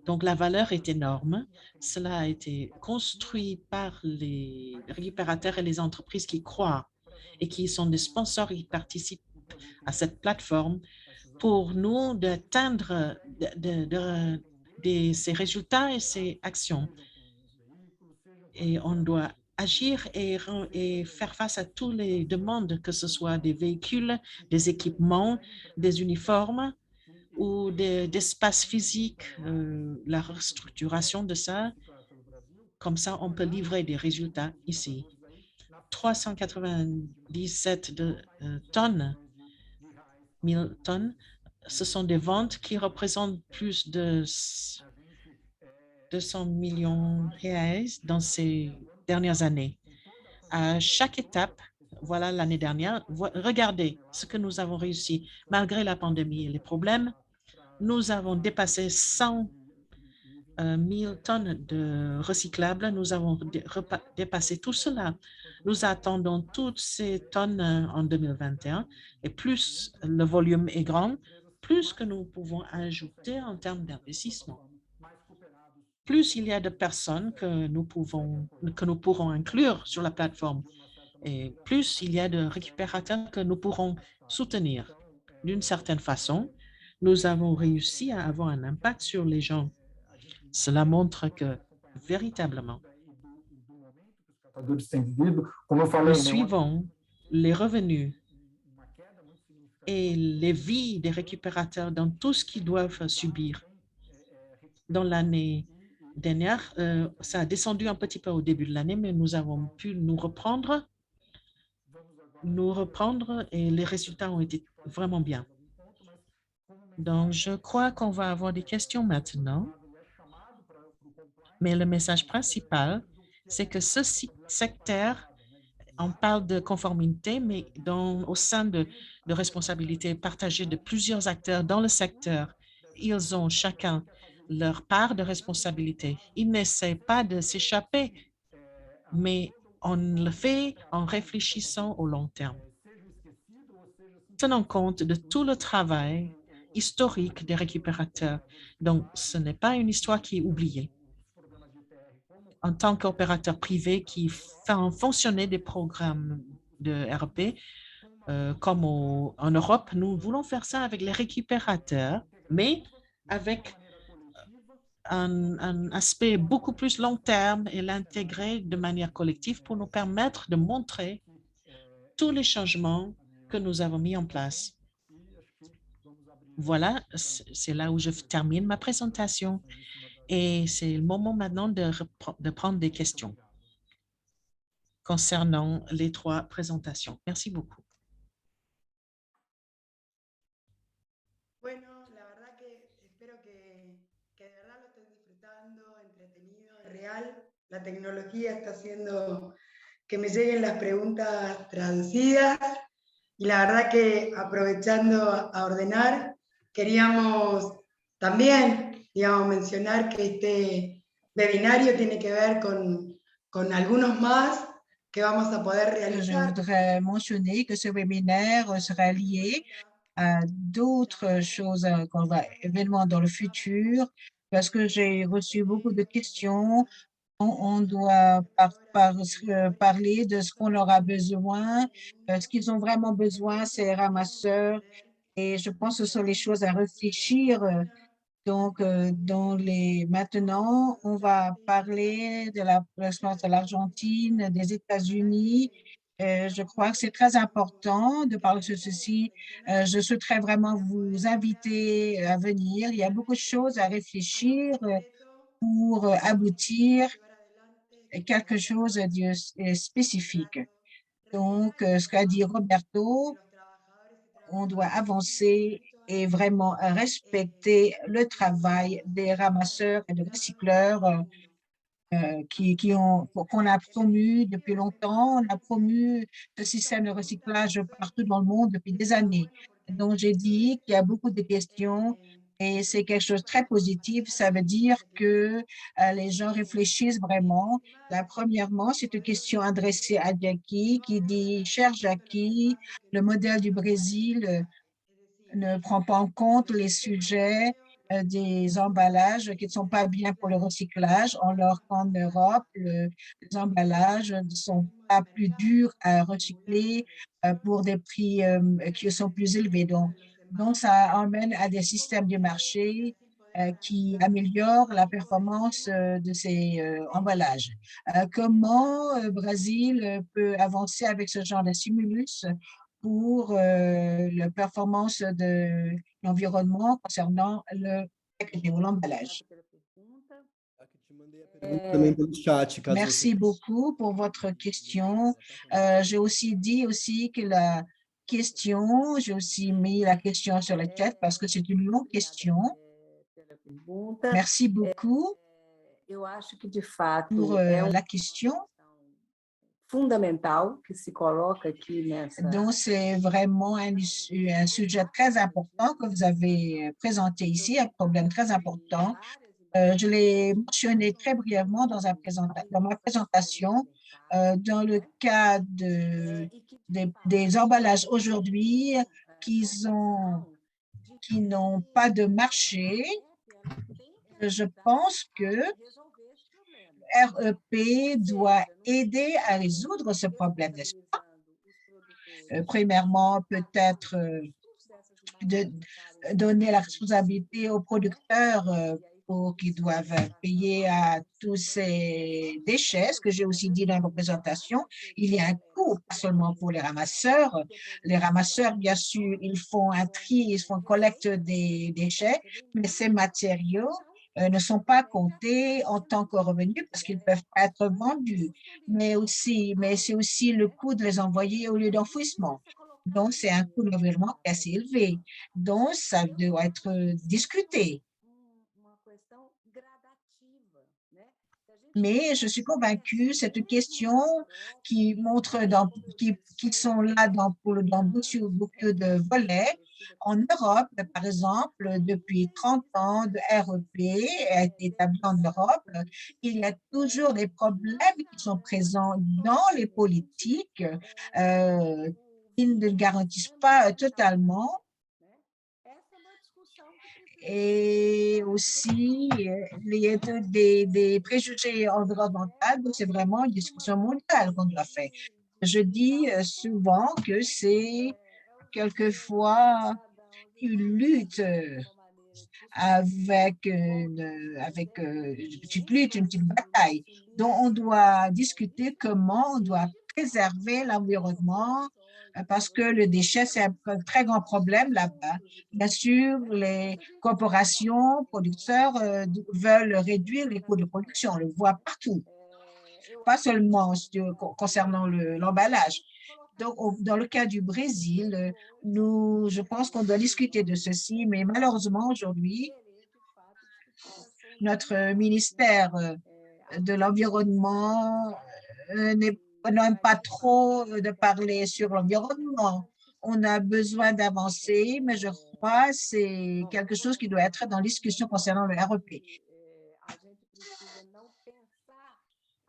Donc, la valeur est énorme. Cela a été construit par les récupérateurs et les entreprises qui croient et qui sont des sponsors qui participent à cette plateforme pour nous d'atteindre ces résultats et ces actions. Et on doit agir et faire face à toutes les demandes, que ce soit des véhicules, des équipements, des uniformes ou d'espaces physiques, la restructuration de ça. Comme ça, on peut livrer des résultats ici. 397 tonnes, 1000 tonnes, ce sont des ventes qui représentent plus de 200 millions de reais dans ces dernières années. À chaque étape, voilà l'année dernière, regardez ce que nous avons réussi. Malgré la pandémie et les problèmes, nous avons dépassé 100 1000 tonnes de recyclables. Nous avons dépassé tout cela. Nous attendons toutes ces tonnes en 2021 et plus le volume est grand, plus que nous pouvons ajouter en termes d'investissement. Plus il y a de personnes que nous pourrons inclure sur la plateforme et plus il y a de récupérateurs que nous pourrons soutenir. D'une certaine façon, nous avons réussi à avoir un impact sur les gens. Cela montre que, véritablement, nous suivons les revenus et les vies des récupérateurs dans tout ce qu'ils doivent subir. Dans l'année dernière, ça a descendu un petit peu au début de l'année, mais nous avons pu nous reprendre et les résultats ont été vraiment bien. Donc, je crois qu'on va avoir des questions maintenant. Mais le message principal, c'est que ce secteur, on parle de conformité, mais au sein de responsabilités partagées de plusieurs acteurs dans le secteur, ils ont chacun leur part de responsabilité. Ils n'essaient pas de s'échapper, mais on le fait en réfléchissant au long terme, tenant compte de tout le travail historique des récupérateurs. Donc, ce n'est pas une histoire qui est oubliée. En tant qu'opérateur privé qui fait fonctionner des programmes de RP, comme en Europe, nous voulons faire ça avec les récupérateurs, mais avec un aspect beaucoup plus long terme et l'intégrer de manière collective pour nous permettre de montrer tous les changements que nous avons mis en place. Voilà, c'est là où je termine ma présentation et c'est le moment maintenant de prendre des questions concernant les 3 présentations. Merci beaucoup. Bueno, la verdad que espero que de verdad lo estén disfrutando, entretenido, real. La tecnología está haciendo que me lleguen las preguntas traducidas y la verdad que aprovechando a ordenar, queríamos también, digamos, mencionar que este webinario tiene que ver con algunos más que vamos a poder Je realizar. voudrais mentionner que ce webinaire sera lié à d'autres choses, événements dans le futur, parce que j'ai reçu beaucoup de questions. On doit parler de ce qu'on aura besoin, ce qu'ils ont vraiment besoin, ces ramasseurs. Et je pense que ce sont les choses à réfléchir. Donc, maintenant, on va parler de la présence de l'Argentine, des États-Unis. Je crois que c'est très important de parler de ceci. Je souhaiterais vraiment vous inviter à venir. Il y a beaucoup de choses à réfléchir pour aboutir à quelque chose de spécifique. Donc, ce qu'a dit Roberto, on doit avancer et vraiment respecter le travail des ramasseurs et des recycleurs qu'on a promu depuis longtemps. On a promu ce système de recyclage partout dans le monde depuis des années. Donc, j'ai dit qu'il y a beaucoup de questions et c'est quelque chose de très positif. Ça veut dire que les gens réfléchissent vraiment. Premièrement, c'est une question adressée à Jackie qui dit « Cher Jackie, le modèle du Brésil ne prend pas en compte les sujets des emballages qui ne sont pas bien pour le recyclage, alors qu'en Europe, les emballages ne sont pas plus durs à recycler pour des prix qui sont plus élevés. Donc, ça emmène à des systèmes de marché qui améliorent la performance de ces emballages. Comment le Brésil peut avancer avec ce genre de stimulus pour la performance de l'environnement concernant le packaging ou l'emballage? Também pelo chat, caso você Merci beaucoup pour votre question. J'ai aussi dit aussi que la question, j'ai aussi mis la question sur le chat parce que c'est une longue question. Merci beaucoup pour la question. Donc, c'est vraiment un sujet très important que vous avez présenté ici, un problème très important. Je l'ai mentionné très brièvement dans ma présentation. Dans le cas des emballages aujourd'hui qui n'ont pas de marché, je pense que REP doit aider à résoudre ce problème, n'est-ce pas? Premièrement, peut-être de donner la responsabilité aux producteurs pour qu'ils doivent payer à tous ces déchets. Ce que j'ai aussi dit dans ma présentation, il y a un coût, pas seulement pour les ramasseurs. Les ramasseurs, bien sûr, ils font un tri, ils font collecte des déchets, mais ces matériaux ne sont pas comptés en tant que revenus parce qu'ils peuvent pas être vendus, mais c'est aussi le coût de les envoyer au lieu d'enfouissement. Donc, c'est un coût d'environnement assez élevé. Donc, ça doit être discuté. Mais je suis convaincue, c'est une question qui montre qui sont là dans beaucoup de volets. En Europe, par exemple, depuis 30 ans, de REP a été établi en Europe. Il y a toujours des problèmes qui sont présents dans les politiques qui ne garantissent pas totalement. Et aussi, il y a des préjugés environnementaux, donc c'est vraiment une discussion mondiale qu'on doit faire. Je dis souvent que c'est quelquefois une lutte avec une petite lutte, une petite bataille, dont on doit discuter comment on doit préserver l'environnement parce que le déchet, c'est un très grand problème là-bas. Bien sûr, les corporations, producteurs veulent réduire les coûts de production. On le voit partout, pas seulement concernant l'emballage. Donc, dans le cas du Brésil, je pense qu'on doit discuter de ceci, mais malheureusement, aujourd'hui, notre ministère de l'Environnement n'aime pas trop de parler sur l'environnement. On a besoin d'avancer, mais je crois que c'est quelque chose qui doit être dans la discussion concernant le REP.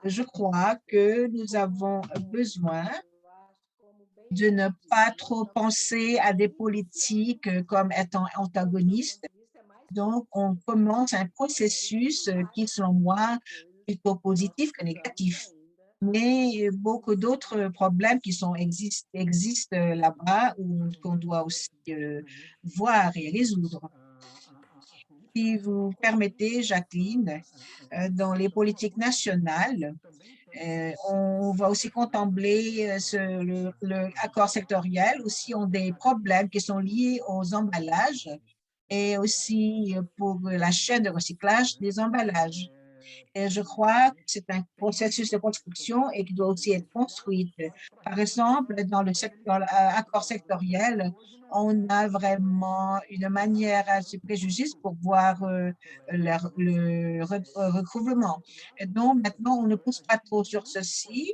Je crois que nous avons besoin de ne pas trop penser à des politiques comme étant antagonistes. Donc, on commence un processus qui, selon moi, est plutôt positif que négatif. Mais beaucoup d'autres problèmes qui existent là-bas qu'on doit aussi voir et résoudre. Si vous permettez, Jacqueline, dans les politiques nationales, on va aussi contempler l'accord sectoriel. Aussi, ont des problèmes qui sont liés aux emballages et aussi pour la chaîne de recyclage des emballages. Et je crois que c'est un processus de construction et qui doit aussi être construit. Par exemple, dans l'accord sectoriel, on a vraiment une manière assez préjugiste pour voir le recouvrement. Et donc, maintenant, on ne pousse pas trop sur ceci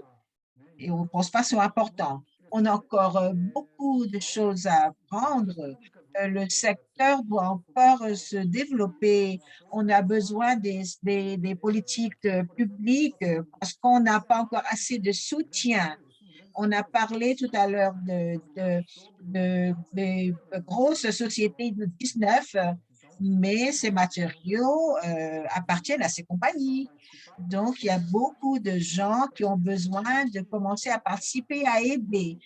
et on ne pense pas sur important. On a encore beaucoup de choses à apprendre. Le secteur doit encore se développer. On a besoin des politiques publiques parce qu'on n'a pas encore assez de soutien. On a parlé tout à l'heure de grosses sociétés de 19, mais ces matériaux appartiennent à ces compagnies. Donc, il y a beaucoup de gens qui ont besoin de commencer à participer, à aider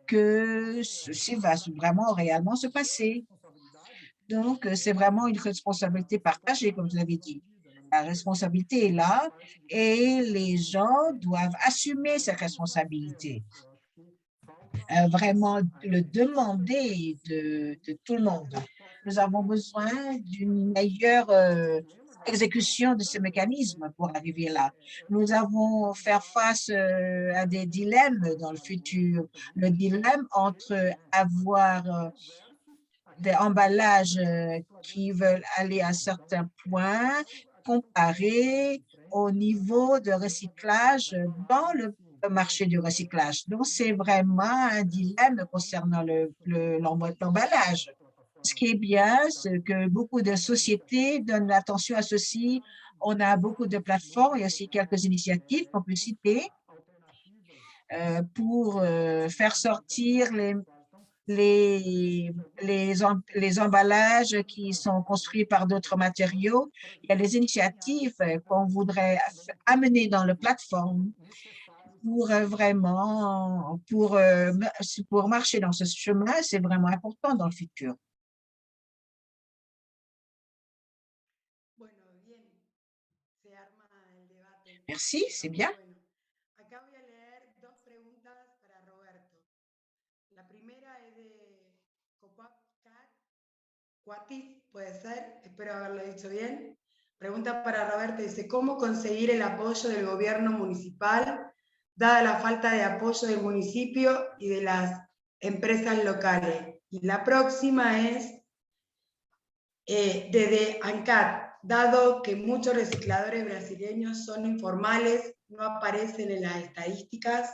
que ceci va vraiment réellement se passer. Donc, c'est vraiment une responsabilité partagée, comme vous l'avez dit. La responsabilité est là et les gens doivent assumer cette responsabilité. Vraiment le demander de tout le monde. Nous avons besoin d'une meilleure exécution de ce mécanisme pour arriver là. Nous avons faire face à des dilemmes dans le futur. Le dilemme entre avoir des emballages qui veulent aller à certains points comparé au niveau de recyclage dans le marché du recyclage. Donc, c'est vraiment un dilemme concernant l'emballage. Ce qui est bien, c'est que beaucoup de sociétés donnent attention à ceci. On a beaucoup de plateformes et aussi quelques initiatives qu'on peut citer pour faire sortir les emballages qui sont construits par d'autres matériaux. Il y a des initiatives qu'on voudrait amener dans la plateforme pour vraiment, pour marcher dans ce chemin. C'est vraiment important dans le futur. Merci, c'est bien. Acá voy a leer dos preguntas para Roberto. La primera es de Copac Cuatis, puede ser, espero haberlo dicho bien. Pregunta para Roberto, dice, ¿cómo conseguir el apoyo del gobierno municipal, dada la falta de apoyo del municipio y de las empresas locales? Y la próxima es, desde ANCAT, dado que muchos recicladores brasileños son informales, no aparecen en las estadísticas,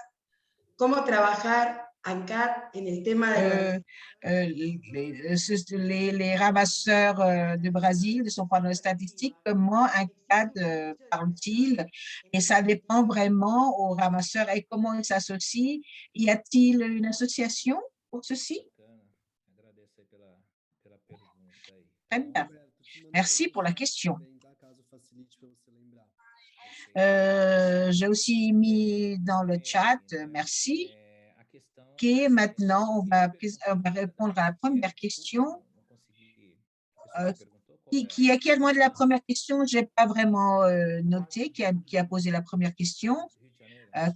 ¿cómo trabajar ANCAT en el tema de les ramasseurs de Brésil ne sont pas dans les statistiques. Comment un cadre parle-t-il? Et ça dépend vraiment aux ramasseurs et comment ils s'associent. Y a-t-il une association pour ceci? Très bien. Merci pour la question. J'ai aussi mis dans le chat, merci. OK, maintenant, on va répondre à la première question. Qui a demandé la première question? Je n'ai pas vraiment noté qui a posé la première question.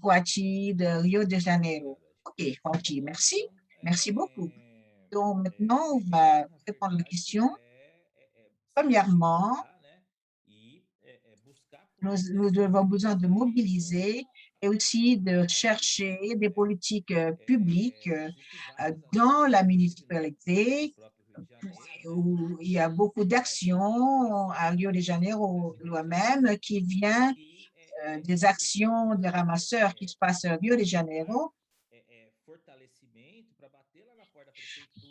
Coachi de Rio de Janeiro. OK, Coachi, merci. Merci beaucoup. Donc, maintenant, on va répondre à la question. Premièrement, nous avons besoin de mobiliser et aussi de chercher des politiques publiques dans la municipalité où il y a beaucoup d'actions à Rio de Janeiro lui-même qui vient des actions des ramasseurs qui se passent à Rio de Janeiro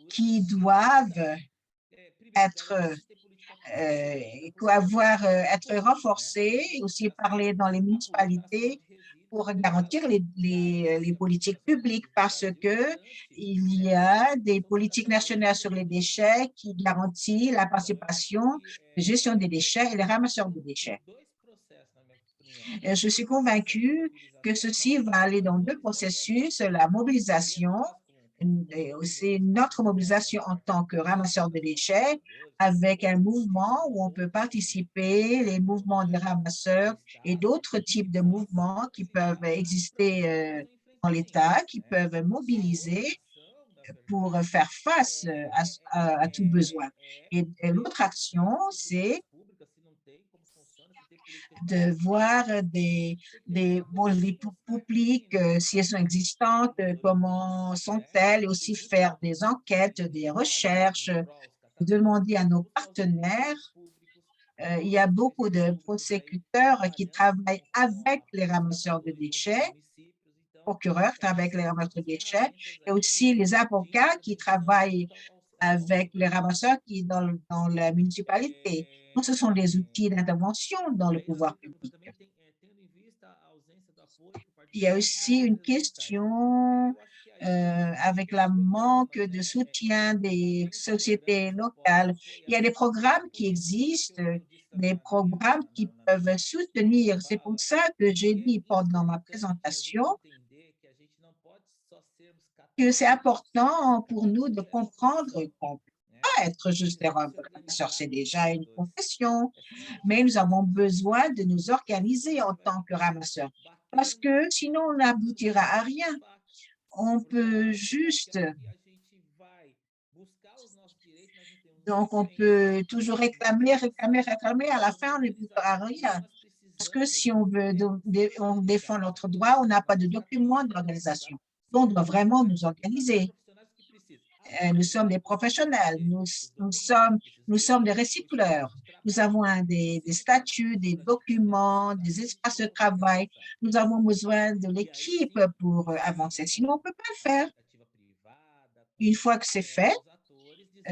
qui doivent être renforcées, aussi parler dans les municipalités pour garantir les politiques publiques parce que il y a des politiques nationales sur les déchets qui garantissent la participation, la gestion des déchets et les ramasseurs de déchets. Et je suis convaincue que ceci va aller dans deux processus, la mobilisation et aussi notre mobilisation en tant que ramasseur de déchets avec un mouvement où on peut participer, les mouvements des ramasseurs et d'autres types de mouvements qui peuvent exister dans l'État, qui peuvent mobiliser pour faire face à tout besoin. Et l'autre action, c'est de voir des politiques publiques, si elles sont existantes, comment sont-elles, et aussi faire des enquêtes, des recherches, demander à nos partenaires. Il y a beaucoup de prosécuteurs qui travaillent avec les ramasseurs de déchets, procureurs qui travaillent avec les ramasseurs de déchets, et aussi les avocats qui travaillent avec les ramasseurs qui dans la municipalité. Donc, ce sont des outils d'intervention dans le pouvoir public. Il y a aussi une question avec le manque de soutien des sociétés locales. Il y a des programmes qui existent, des programmes qui peuvent soutenir. C'est pour ça que j'ai dit pendant ma présentation que c'est important pour nous de comprendre qu'on ne peut pas être juste des ramasseurs, c'est déjà une profession, mais nous avons besoin de nous organiser en tant que ramasseurs parce que sinon on n'aboutira à rien. On peut juste, donc on peut toujours réclamer, à la fin on n'aboutira à rien. Parce que si on veut, on défend notre droit, on n'a pas de document d'organisation. On doit vraiment nous organiser. Nous sommes des professionnels, nous sommes des recycleurs. Nous avons des statuts, des documents, des espaces de travail. Nous avons besoin de l'équipe pour avancer, sinon on ne peut pas le faire. Une fois que c'est fait,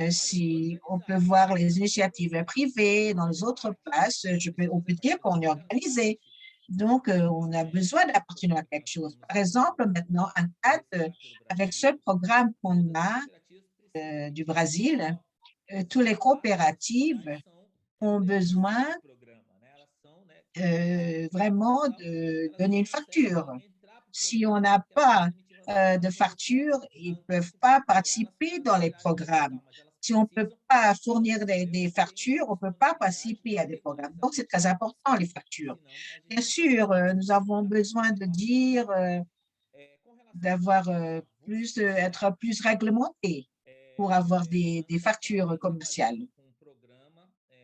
Si on peut voir les initiatives privées dans les autres places, on peut dire qu'on est organisé. Donc, on a besoin d'appartenir à quelque chose. Par exemple, maintenant, en cadre, avec ce programme qu'on a du Brésil, tous les coopératives ont besoin vraiment de donner une facture. Si on n'a pas de facture, ils ne peuvent pas participer dans les programmes. Si on ne peut pas fournir des factures, on ne peut pas participer à des programmes. Donc, c'est très important, les factures. Bien sûr, nous avons besoin de dire, être plus réglementés pour avoir des factures commerciales.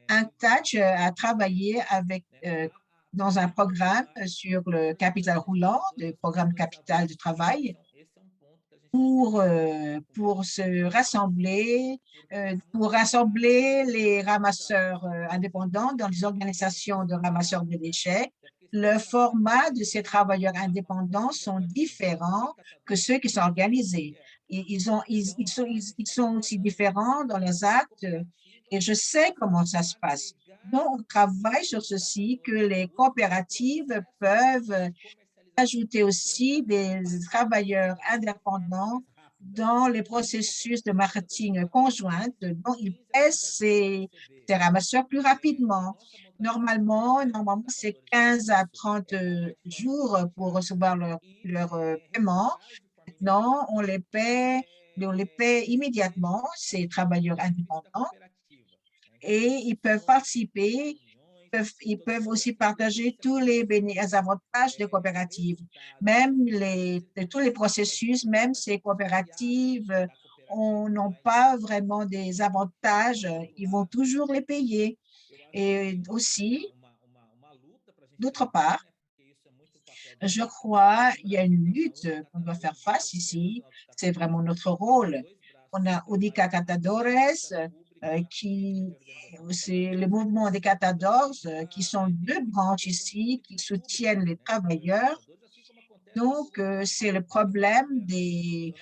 Intouch a travaillé dans un programme sur le capital roulant, le programme capital de travail, pour se rassembler, pour rassembler les ramasseurs indépendants dans les organisations de ramasseurs de déchets. Le format de ces travailleurs indépendants sont différents que ceux qui sont organisés. Ils sont aussi différents dans les actes et je sais comment ça se passe. Donc, on travaille sur ceci, que les coopératives peuvent ajouter aussi des travailleurs indépendants dans les processus de marketing conjoint, dont ils paient ces ramasseurs plus rapidement. Normalement, c'est 15 à 30 jours pour recevoir leur paiement. Maintenant, on les paie immédiatement, ces travailleurs indépendants, et ils peuvent participer. Ils peuvent aussi partager tous les avantages des coopératives, même tous les processus, même ces coopératives n'ont pas vraiment des avantages, ils vont toujours les payer. Et aussi, d'autre part, je crois qu'il y a une lutte qu'on doit faire face ici, c'est vraiment notre rôle. On a Unica Catadores, c'est le mouvement des catadors, qui sont deux branches ici qui soutiennent les travailleurs. Donc, c'est le problème des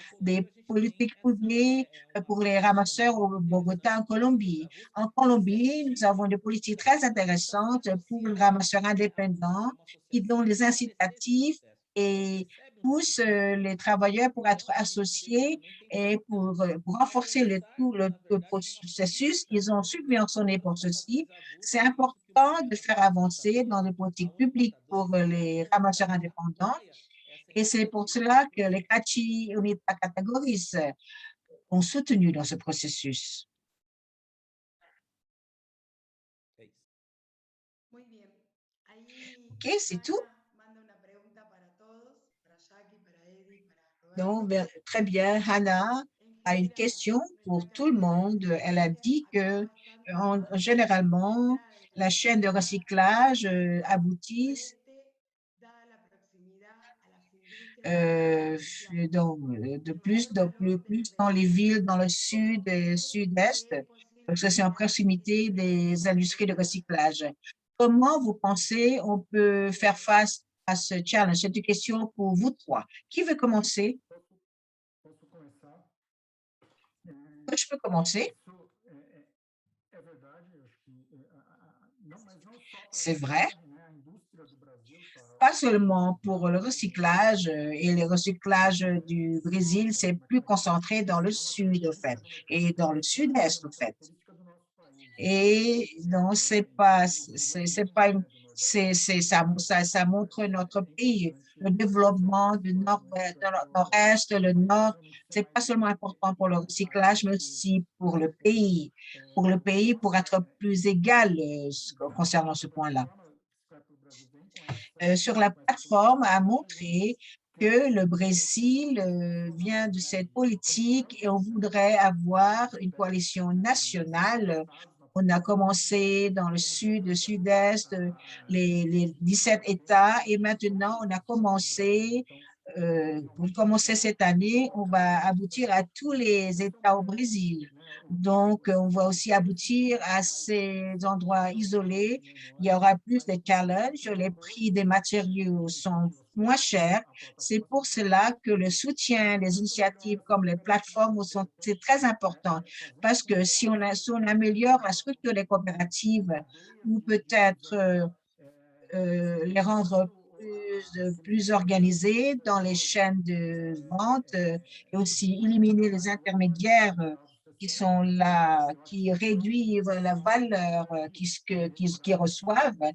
politiques publiques pour les ramasseurs au Bogota, en Colombie. En Colombie, nous avons des politiques très intéressantes pour les ramasseurs indépendants qui donnent les incitatifs et poussent les travailleurs pour être associés et pour renforcer le processus. Ils ont subventionné pour ceci. C'est important de faire avancer dans les politiques publiques pour les ramasseurs indépendants. Et c'est pour cela que les CACI Unita Categories ont soutenu dans ce processus. OK, c'est tout. Donc, très bien. Hannah a une question pour tout le monde. Elle a dit que généralement, la chaîne de recyclage aboutit plus dans les villes, dans le sud et sud-est, parce que c'est en proximité des industries de recyclage. Comment vous pensez on peut faire face à ce challenge? C'est une question pour vous trois. Qui veut commencer? Je peux commencer. C'est vrai. Pas seulement pour le recyclage, et le recyclage du Brésil, c'est plus concentré dans le sud, au fait, et dans le sud-est, au fait. Et non, ça montre notre pays, le développement du nord-est, le nord. C'est pas seulement important pour le recyclage, mais aussi pour le pays, pour être plus égal concernant ce point-là. Sur la plateforme a montré que le Brésil vient de cette politique et on voudrait avoir une coalition nationale. On a commencé dans le sud, le sud-est, les 17 États et maintenant on a commencé, pour commencer cette année, on va aboutir à tous les États au Brésil. Donc, on va aussi aboutir à ces endroits isolés. Il y aura plus de challenges, les prix des matériaux sont moins cher. C'est pour cela que le soutien des initiatives comme les plateformes c'est très important parce que si on améliore la structure des coopératives ou peut-être les rendre plus organisées dans les chaînes de vente et aussi éliminer les intermédiaires qui sont là, qui réduisent la valeur qu'ils reçoivent.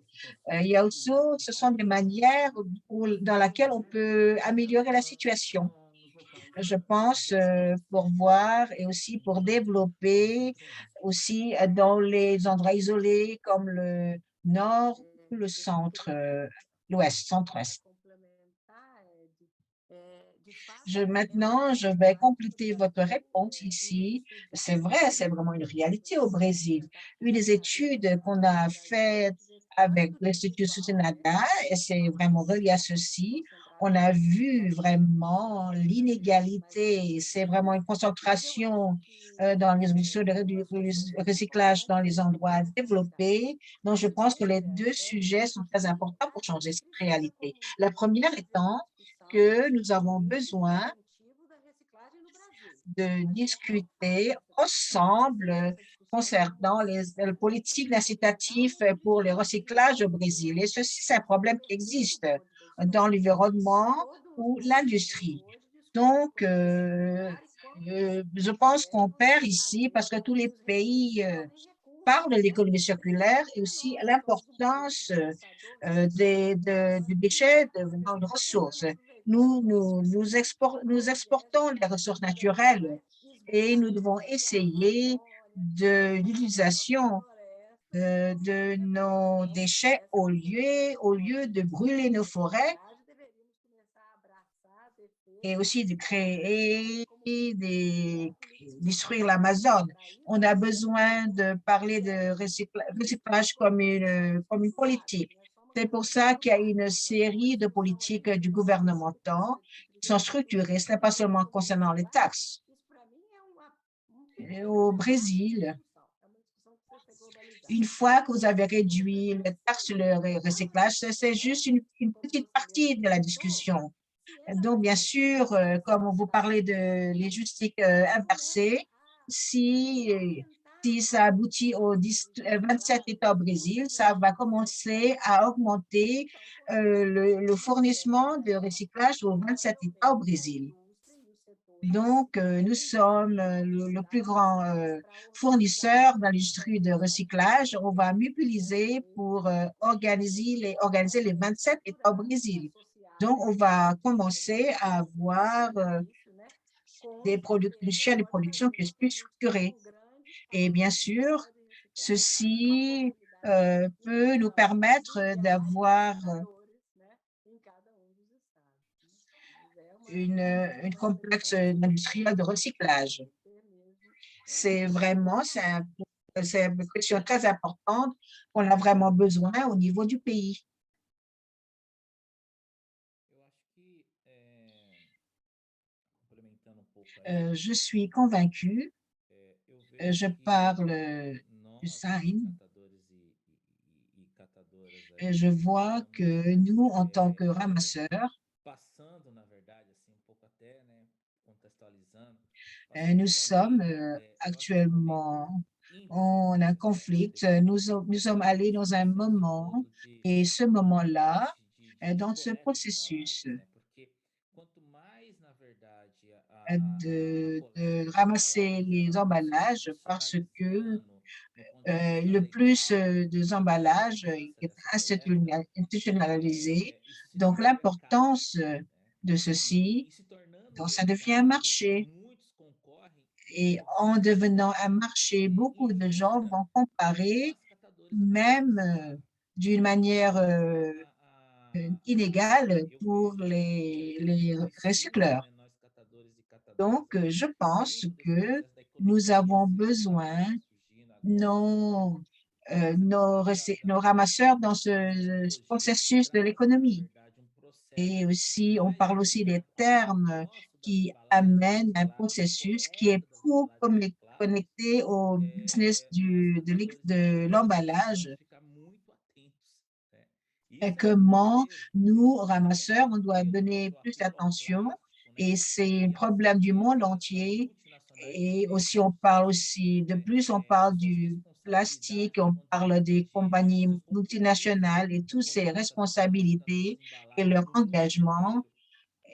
Il y a aussi, ce sont des manières dans lesquelles on peut améliorer la situation. Je pense pour voir et aussi pour développer aussi dans les endroits isolés comme le nord ou le centre, l'ouest, centre-est. Maintenant, je vais compléter votre réponse ici. C'est vrai, c'est vraiment une réalité au Brésil. Une des études qu'on a faites avec l'Institut Sutenada, et c'est vraiment relié à ceci, on a vu vraiment l'inégalité. C'est vraiment une concentration dans les mesures de recyclage dans les endroits développés. Donc, je pense que les deux sujets sont très importants pour changer cette réalité. La première étant que nous avons besoin de discuter ensemble concernant les politiques incitatives pour le recyclage au Brésil. Et ceci, c'est un problème qui existe dans l'environnement ou l'industrie. Donc, je pense qu'on perd ici parce que tous les pays parlent de l'économie circulaire et aussi l'importance des déchets devenant une ressource. Nous exportons les ressources naturelles et nous devons essayer de l'utilisation de nos déchets au lieu de brûler nos forêts et aussi de créer détruire l'Amazone. On a besoin de parler de recyclage comme une politique. C'est pour ça qu'il y a une série de politiques du gouvernement qui sont structurées. Ce n'est pas seulement concernant les taxes. Au Brésil, une fois que vous avez réduit les taxes sur le recyclage, c'est juste une petite partie de la discussion. Donc, bien sûr, comme vous parlez de l'injustice inversée, si ça aboutit aux 27 États au Brésil, ça va commencer à augmenter le fournissement de recyclage aux 27 États au Brésil. Donc, nous sommes le plus grand fournisseur dans l'industrie de recyclage. On va mobiliser pour organiser les 27 États au Brésil. Donc, on va commencer à avoir une chaîne de production qui est plus structurée. Et bien sûr, ceci peut nous permettre d'avoir une complexe industrielle de recyclage. C'est une question très importante qu'on a vraiment besoin au niveau du pays. Je suis convaincue, je parle du Sahel, et je vois que nous, en tant que ramasseurs, nous sommes actuellement en un conflit. Nous sommes allés dans un moment, et ce moment-là, dans ce processus de ramasser les emballages parce que le plus des emballages est institutionnalisé. Donc, l'importance de ceci, donc ça devient un marché. Et en devenant un marché, beaucoup de gens vont comparer, même d'une manière inégale pour les recycleurs. Donc, je pense que nous avons besoin nos ramasseurs dans ce processus de l'économie. Et aussi, on parle aussi des termes qui amènent un processus qui est pour connecté au business de l'emballage. comment nous, ramasseurs, on doit donner plus d'attention et c'est un problème du monde entier. Et aussi, on parle aussi, de plus, on parle du plastique, on parle des compagnies multinationales et toutes ces responsabilités et leur engagement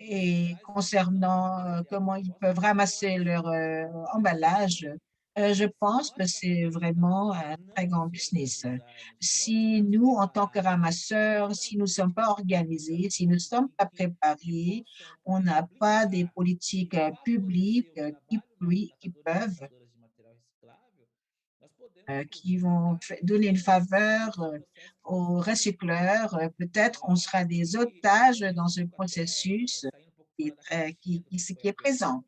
et concernant comment ils peuvent ramasser leur emballage, je pense que c'est vraiment un très grand business. Si nous, en tant que ramasseurs, si nous ne sommes pas organisés, si nous ne sommes pas préparés, on n'a pas des politiques publiques qui peuvent, qui vont donner une faveur aux recycleurs, peut-être on sera des otages dans ce processus qui est présent.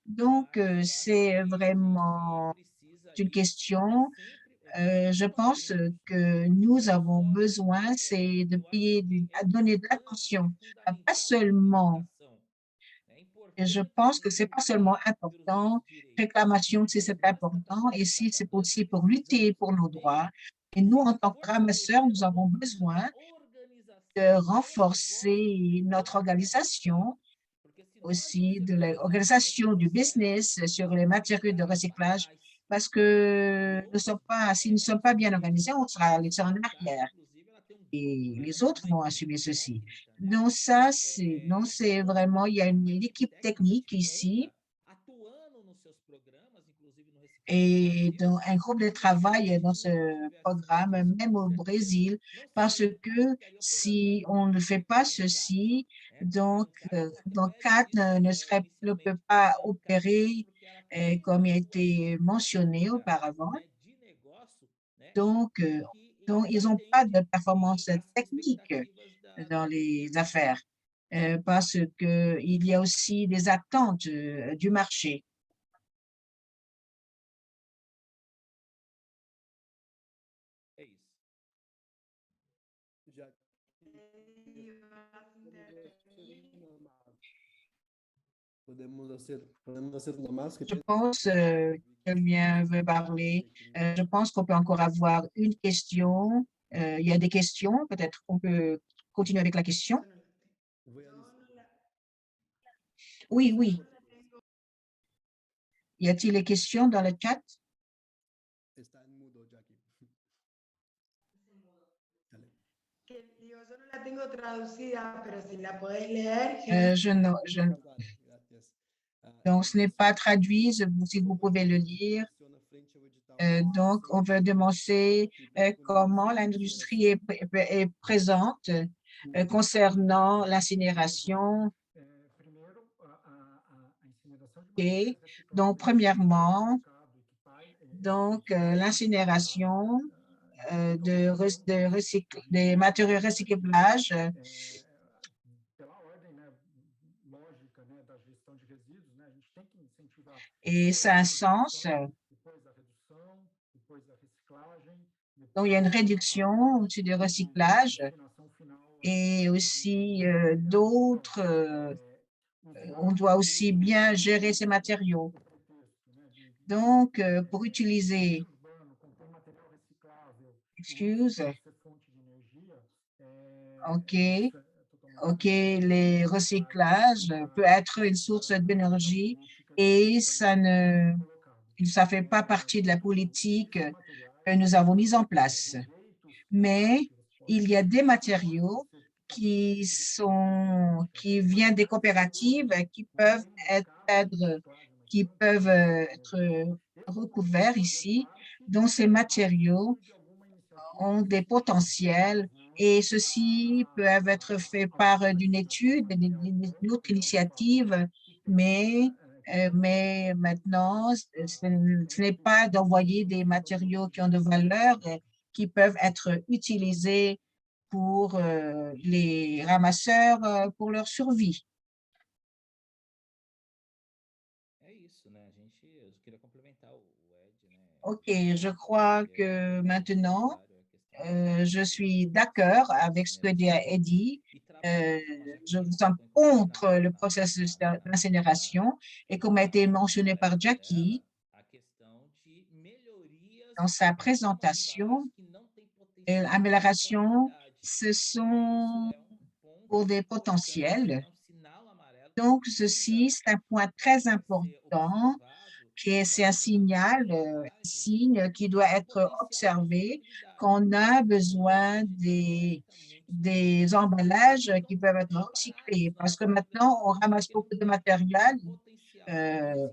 Donc, c'est vraiment une question. Je pense que nous avons besoin, c'est de payer, à donner de l'attention, pas seulement, et je pense que c'est pas seulement important, réclamation, si c'est important, et si c'est aussi pour lutter pour nos droits. Et nous, en tant que ramasseurs, nous avons besoin de renforcer notre organisation aussi de l'organisation du business sur les matériaux de recyclage parce que si nous ne sommes pas bien organisés, on sera laissé en arrière et les autres vont assumer ceci. Donc ça, c'est vraiment, il y a une équipe technique ici et donc un groupe de travail dans ce programme, même au Brésil, parce que si on ne fait pas ceci, donc CAT ne peut pas opérer comme il a été mentionné auparavant. Donc, euh, donc ils n'ont pas de performance technique dans les affaires parce qu'il y a aussi des attentes du marché. Je pense que quelqu'un veut parler. Je pense qu'on peut encore avoir une question. Il y a des questions. Peut-être qu'on peut continuer avec la question. Oui, oui. Y a-t-il des questions dans le chat? Yo no la tengo traducida, pero si la podés leer. Donc, ce n'est pas traduit, si vous pouvez le lire. Donc, on veut demander comment l'industrie est présente concernant l'incinération. Et donc, premièrement, donc l'incinération des matériaux recyclables et ça a un sens. Donc, il y a une réduction aussi du recyclage et aussi d'autres, on doit aussi bien gérer ces matériaux. Donc, pour utiliser, OK, les recyclages peut être une source d'énergie et ça ne fait pas partie de la politique que nous avons mise en place. Mais il y a des matériaux qui viennent des coopératives qui peuvent être recouverts ici, dont ces matériaux ont des potentiels et ceci peuvent être faits par d'une étude, d'une autre initiative, mais maintenant, ce n'est pas d'envoyer des matériaux qui ont de valeur, qui peuvent être utilisés pour les ramasseurs, pour leur survie. OK, je crois que maintenant, je suis d'accord avec ce que a dit. Je suis contre le processus d'incinération et comme a été mentionné par Jackie dans sa présentation, l'amélioration ce sont pour des potentiels. Donc, ceci, c'est un point très important, c'est un signal, un signe qui doit être observé, qu'on a besoin des emballages qui peuvent être recyclés. Parce que maintenant, on ramasse beaucoup de matériel euh,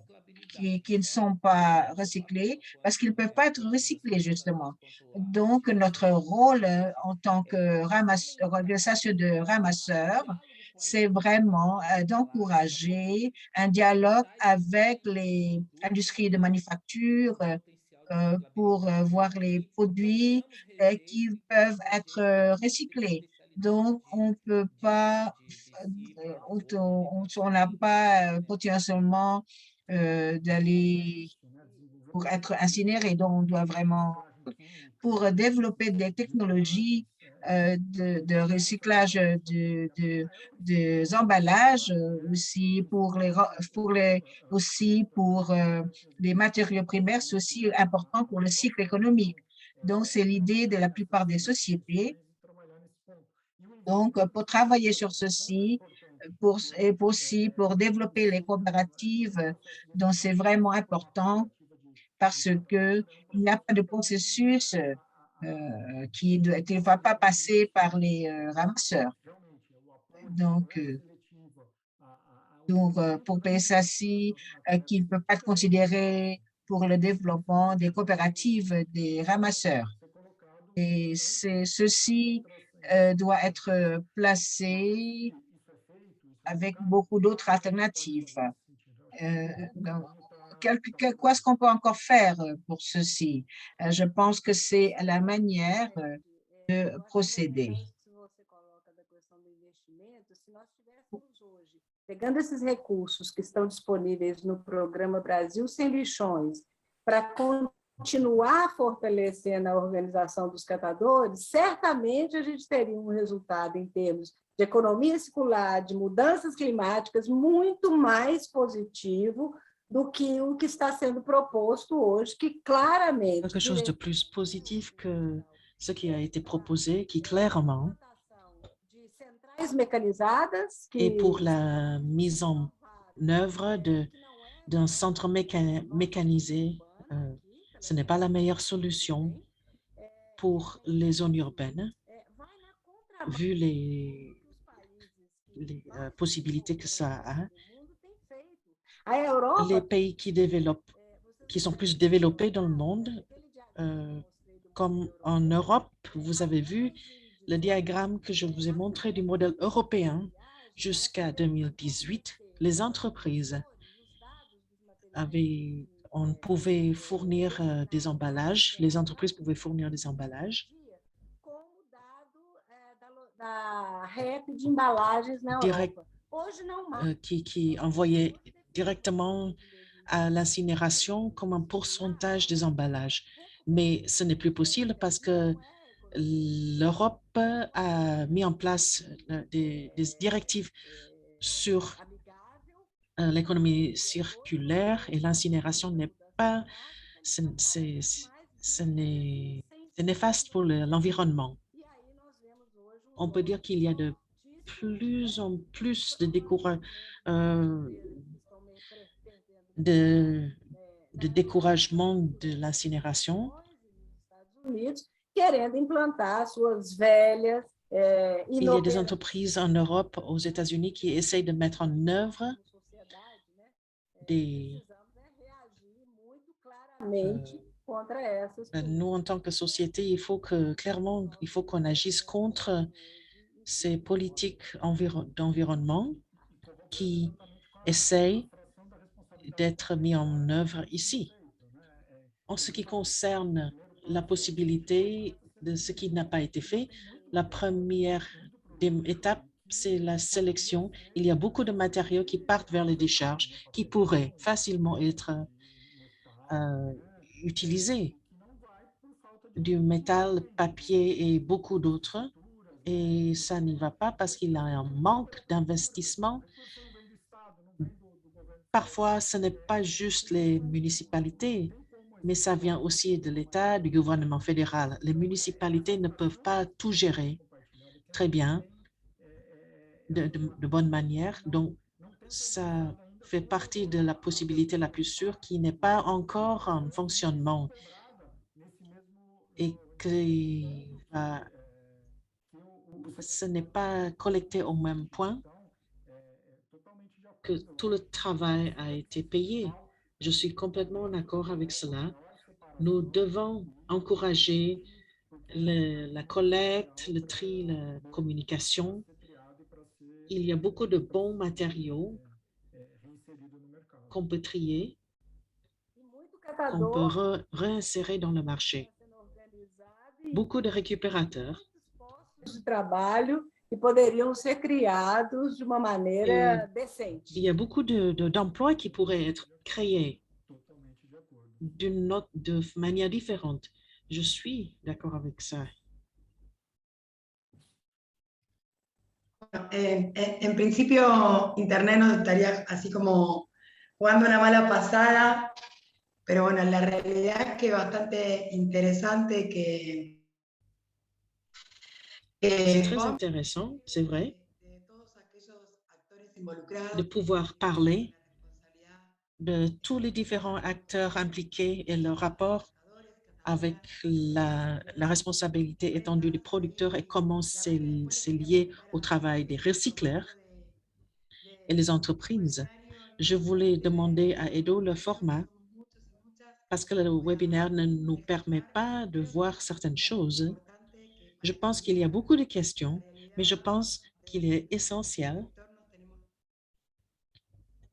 qui ne sont pas recyclés parce qu'ils ne peuvent pas être recyclés, justement. Donc, notre rôle en tant que organisation de ramasseurs, c'est vraiment d'encourager un dialogue avec les industries de manufacture pour voir les produits qui peuvent être recyclés. Donc, on ne peut pas, on n'a pas potentiellement d'aller pour être incinéré. Donc, on doit vraiment, pour développer des technologies de recyclage des emballages, aussi aussi pour les matériaux primaires, c'est aussi important pour le cycle économique. Donc, c'est l'idée de la plupart des sociétés. Donc, pour travailler sur ceci, et aussi pour développer les coopératives, donc c'est vraiment important parce qu'il n'y a pas de processus qui ne va pas passer par les ramasseurs. Donc, pour PSACI, qui ne peut pas être considéré pour le développement des coopératives des ramasseurs. Et ceci doit être placé avec beaucoup d'autres alternatives. Qu'est-ce qu'on peut encore faire pour ceci? Je pense que c'est la manière de procéder. Pegando esses recursos que estão disponíveis no programa Brasil Sem Lixões, para continuar fortalecendo a organização dos catadores, certamente a gente teria resultado em termos de economia circular, de mudanças climáticas, muito mais positivo do que o que está sendo proposto hoje, que claramente... Quelque chose de plus positif que ce qui a été proposé, qui clairement et pour la mise en œuvre d'un centre mécanisé, ce n'est pas la meilleure solution pour les zones urbaines, vu les possibilités que ça a. Les pays qui sont plus développés dans le monde, comme en Europe, vous avez vu le diagramme que je vous ai montré du modèle européen jusqu'à 2018, les entreprises on pouvait fournir des emballages, les entreprises pouvaient fournir des emballages qui envoyaient directement à l'incinération comme un pourcentage des emballages. Mais ce n'est plus possible parce que l'Europe a mis en place des directives sur l'économie circulaire et l'incinération n'est pas, c'est néfaste pour l'environnement. On peut dire qu'il y a de plus en plus de découragement de l'incinération. Il y a des entreprises en Europe, aux États-Unis, qui essayent de mettre en œuvre nous, en tant que société, il faut qu'on agisse contre ces politiques d'environnement qui essayent d'être mis en œuvre ici. En ce qui concerne la possibilité de ce qui n'a pas été fait, la première étape, c'est la sélection. Il y a beaucoup de matériaux qui partent vers les décharges qui pourraient facilement être utilisés. Du métal, papier et beaucoup d'autres. Et ça n'y va pas parce qu'il y a un manque d'investissement. Parfois, ce n'est pas juste les municipalités, mais ça vient aussi de l'État, du gouvernement fédéral. Les municipalités ne peuvent pas tout gérer. très bien, de bonne manière. Donc, ça fait partie de la possibilité la plus sûre qui n'est pas encore en fonctionnement et que ce n'est pas collecté au même point, que tout le travail a été payé. Je suis complètement d'accord avec cela. Nous devons encourager la collecte, le tri, la communication. Il y a beaucoup de bons matériaux qu'on peut trier, qu'on peut réinsérer dans le marché. Beaucoup de récupérateurs de trabalho que poderiam ser criados de uma maneira decente. Il y a beaucoup d'emplois qui pourraient être créés de manière différente. Je suis d'accord avec ça. En principio, Internet nos estaría así como jugando una mala pasada, pero bueno, la realidad es que es bastante interesante que C'est très intéressant, c'est vrai, de pouvoir parler de tous les différents acteurs impliqués et leur rapport avec la responsabilité étendue des producteurs et comment c'est lié au travail des recycleurs et les entreprises. Je voulais demander à Edo le format parce que le webinaire ne nous permet pas de voir certaines choses. Je pense qu'il y a beaucoup de questions, mais je pense qu'il est essentiel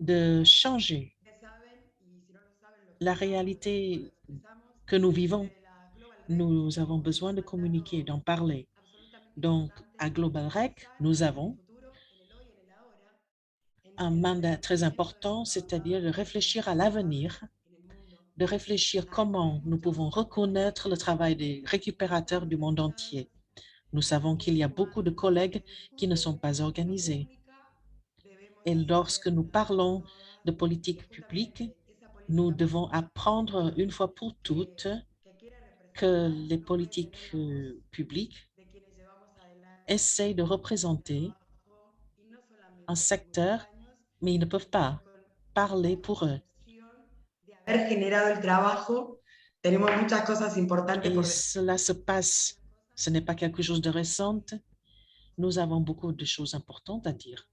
de changer la réalité que nous vivons. Nous avons besoin de communiquer, d'en parler. Donc, à Global Rec, nous avons un mandat très important, c'est-à-dire de réfléchir à l'avenir, de réfléchir comment nous pouvons reconnaître le travail des récupérateurs du monde entier. Nous savons qu'il y a beaucoup de collègues qui ne sont pas organisés. Et lorsque nous parlons de politique publique, nous devons apprendre une fois pour toutes que les politiques publiques essayent de représenter un secteur, mais ils ne peuvent pas parler pour eux. Et cela se passe, ce n'est pas quelque chose de récent. Nous avons beaucoup de choses importantes à dire.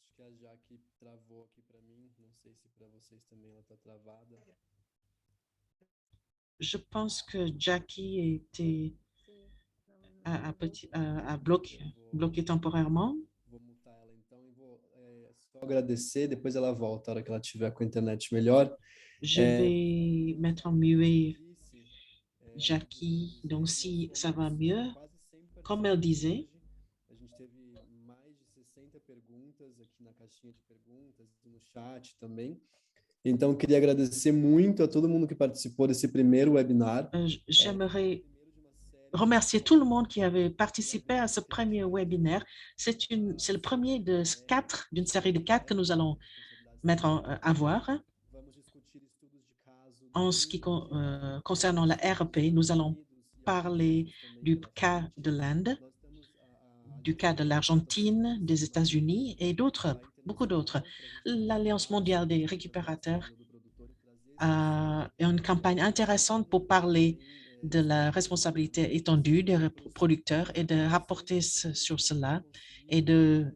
Acho que a Jaque travou aqui para mim, não sei se para vocês também ela está travada. Je pense que Jackie était bloqué temporairement. Vou mutar ela então e vou só agradecer, depois ela volta a hora que ela tiver com a internet melhor. Je vais mettre en muet Jackie, donc si ça va mieux, comme elle disait, a gente teve mais de 60 perguntas aqui na caixinha de perguntas e no chat também. Então, queria agradecer muito a todo mundo que participou desse primeiro webinar. J'aimerais remercier tout le monde qui avait participé à ce premier webinaire. C'est le premier de 4, d'une série de 4 que nous allons à voir. En ce qui concernant la RP, nous allons parler du cas de l'Inde, du cas de l'Argentine, des États-Unis et d'autres, beaucoup d'autres. L'Alliance mondiale des récupérateurs a une campagne intéressante pour parler de la responsabilité étendue des producteurs et de rapporter sur cela et de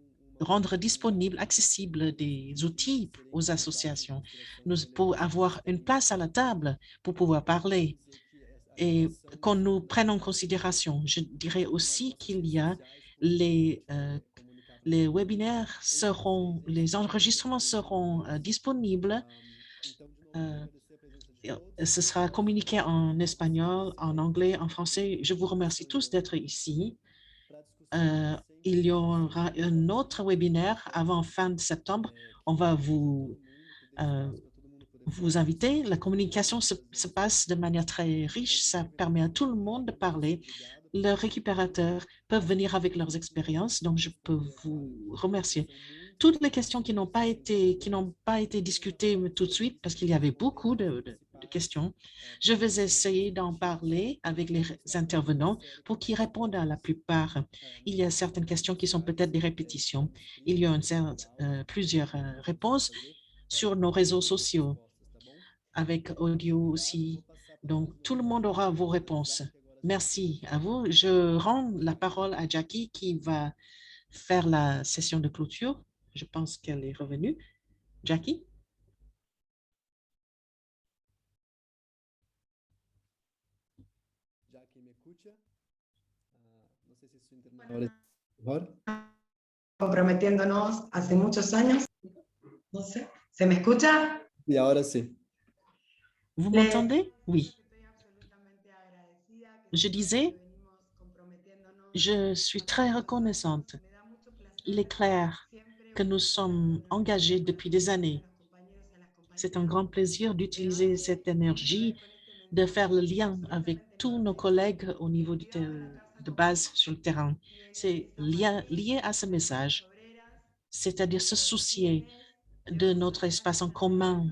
rendre disponible, accessible des outils aux associations, pour avoir une place à la table pour pouvoir parler et qu'on nous prenne en considération. Je dirais aussi qu'il y a les webinaires les enregistrements seront disponibles. Ce sera communiqué en espagnol, en anglais, en français. Je vous remercie tous d'être ici. Il y aura un autre webinaire avant fin de septembre. On va vous inviter. La communication se passe de manière très riche. Ça permet à tout le monde de parler. Leurs récupérateurs peuvent venir avec leurs expériences. Donc, je peux vous remercier. toutes les questions qui n'ont pas été discutées tout de suite, parce qu'il y avait beaucoup de questions. Je vais essayer d'en parler avec les intervenants pour qu'ils répondent à la plupart. Il y a certaines questions qui sont peut-être des répétitions. Il y a plusieurs réponses sur nos réseaux sociaux, avec audio aussi. Donc, tout le monde aura vos réponses. Merci à vous. Je rends la parole à Jackie qui va faire la session de clôture. Je pense qu'elle est revenue. Jackie? Jackie me escucha? No sé si su internet ahora es mejor. Comprometiéndonos hace muchos años. No sé, ¿se me escucha? Y ahora sí. Vous m'entendez? Oui. Je disais, je suis très reconnaissante. Il est clair que nous sommes engagés depuis des années. C'est un grand plaisir d'utiliser cette énergie, de faire le lien avec tous nos collègues au niveau de base sur le terrain. C'est lié à ce message, c'est-à-dire se soucier de notre espace en commun.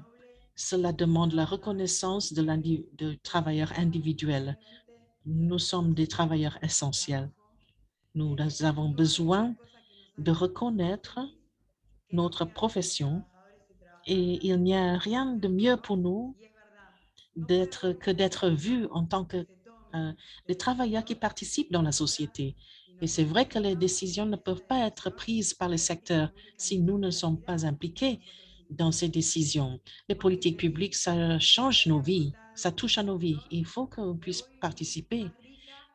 Cela demande la reconnaissance de travailleurs individuels. Nous sommes des travailleurs essentiels. Nous avons besoin de reconnaître notre profession et il n'y a rien de mieux pour nous que d'être vus en tant que des travailleurs qui participent dans la société. Et c'est vrai que les décisions ne peuvent pas être prises par le secteur si nous ne sommes pas impliqués dans ces décisions. Les politiques publiques, ça change nos vies, ça touche à nos vies. Il faut qu'on puisse participer.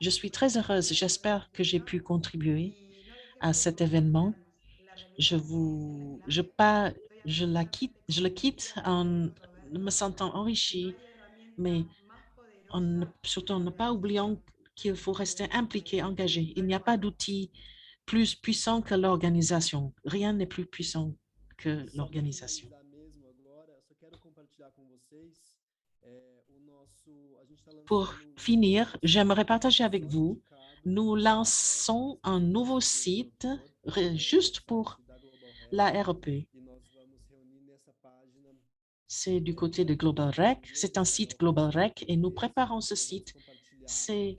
Je suis très heureuse. J'espère que j'ai pu contribuer à cet événement. Je le quitte en me sentant enrichi, mais surtout en ne pas oubliant qu'il faut rester impliqué, engagé. Il n'y a pas d'outil plus puissant que l'organisation. Rien n'est plus puissant que l'organisation. Pour finir, j'aimerais partager avec vous, nous lançons un nouveau site juste pour l'ARP. C'est du côté de Global Rec. C'est un site Global Rec et nous préparons ce site. C'est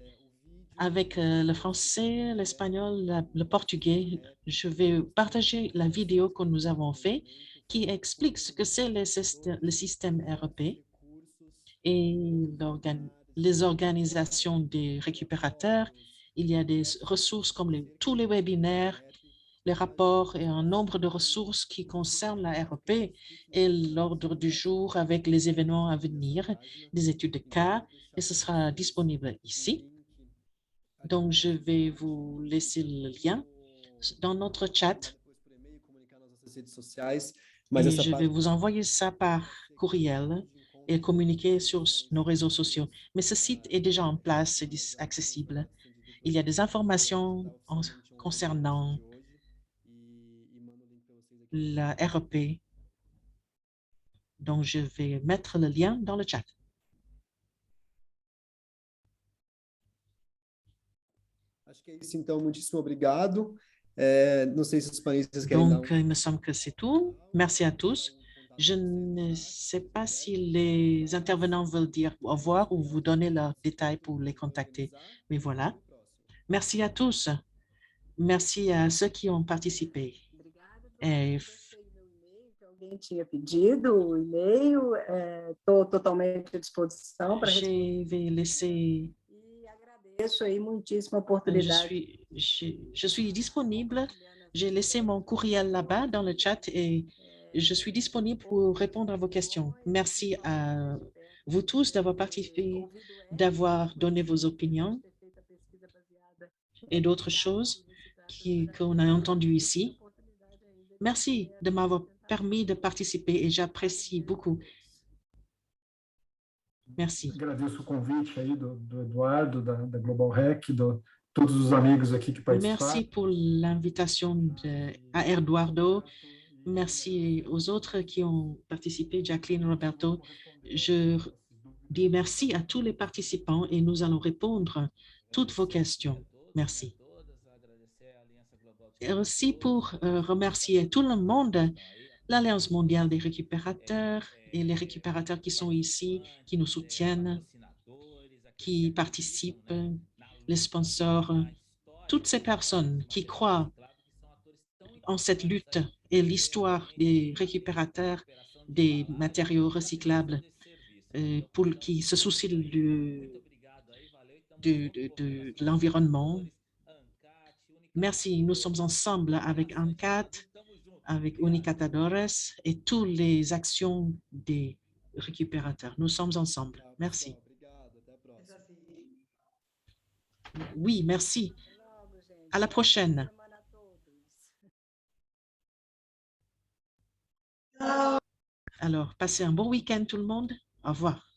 avec le français, l'espagnol, le portugais. Je vais partager la vidéo que nous avons faite qui explique ce que c'est le système REP et les organisations des récupérateurs. Il y a des ressources comme tous les webinaires, les rapports et un nombre de ressources qui concernent la REP et l'ordre du jour avec les événements à venir, des études de cas, et ce sera disponible ici. Donc, je vais vous laisser le lien dans notre chat et je vais vous envoyer ça par courriel et communiquer sur nos réseaux sociaux. Mais ce site est déjà en place, c'est accessible. Il y a des informations concernant la REP. Donc, je vais mettre le lien dans le chat. Donc, il me semble que c'est tout. Merci à tous. Je ne sais pas si les intervenants veulent dire au revoir ou vous donner leurs détails pour les contacter. Mais voilà. Merci à tous. Merci à ceux qui ont participé. Alguém tinha pedido o e-mail, estou totalmente à disposição para je vais laisser. Agradeço aí muitíssimo a oportunidade. Je suis disponible. J'ai laissé mon courriel là-bas dans le chat et je suis disponible pour répondre à vos questions. Merci à vous tous d'avoir participé, d'avoir donné vos opinions et d'autres choses qu'on a entendues ici. Merci de m'avoir permis de participer et j'apprécie beaucoup. Merci. Agradeço o convite aí do Eduardo, da Global Rec, de todos os amigos aqui que participaram. Merci pour l'invitation à Eduardo. Merci aux autres qui ont participé, Jacqueline, Roberto. Je dis merci à tous les participants et nous allons répondre à toutes vos questions. Merci. Et aussi pour remercier tout le monde, l'Alliance mondiale des récupérateurs et les récupérateurs qui sont ici, qui nous soutiennent, qui participent, les sponsors, toutes ces personnes qui croient en cette lutte et l'histoire des récupérateurs des matériaux recyclables qui se soucient de l'environnement. Merci, nous sommes ensemble avec ANCAT, avec Unicatadores et toutes les actions des récupérateurs. Nous sommes ensemble. Merci. Oui, merci. À la prochaine. Alors, passez un bon week-end tout le monde. Au revoir.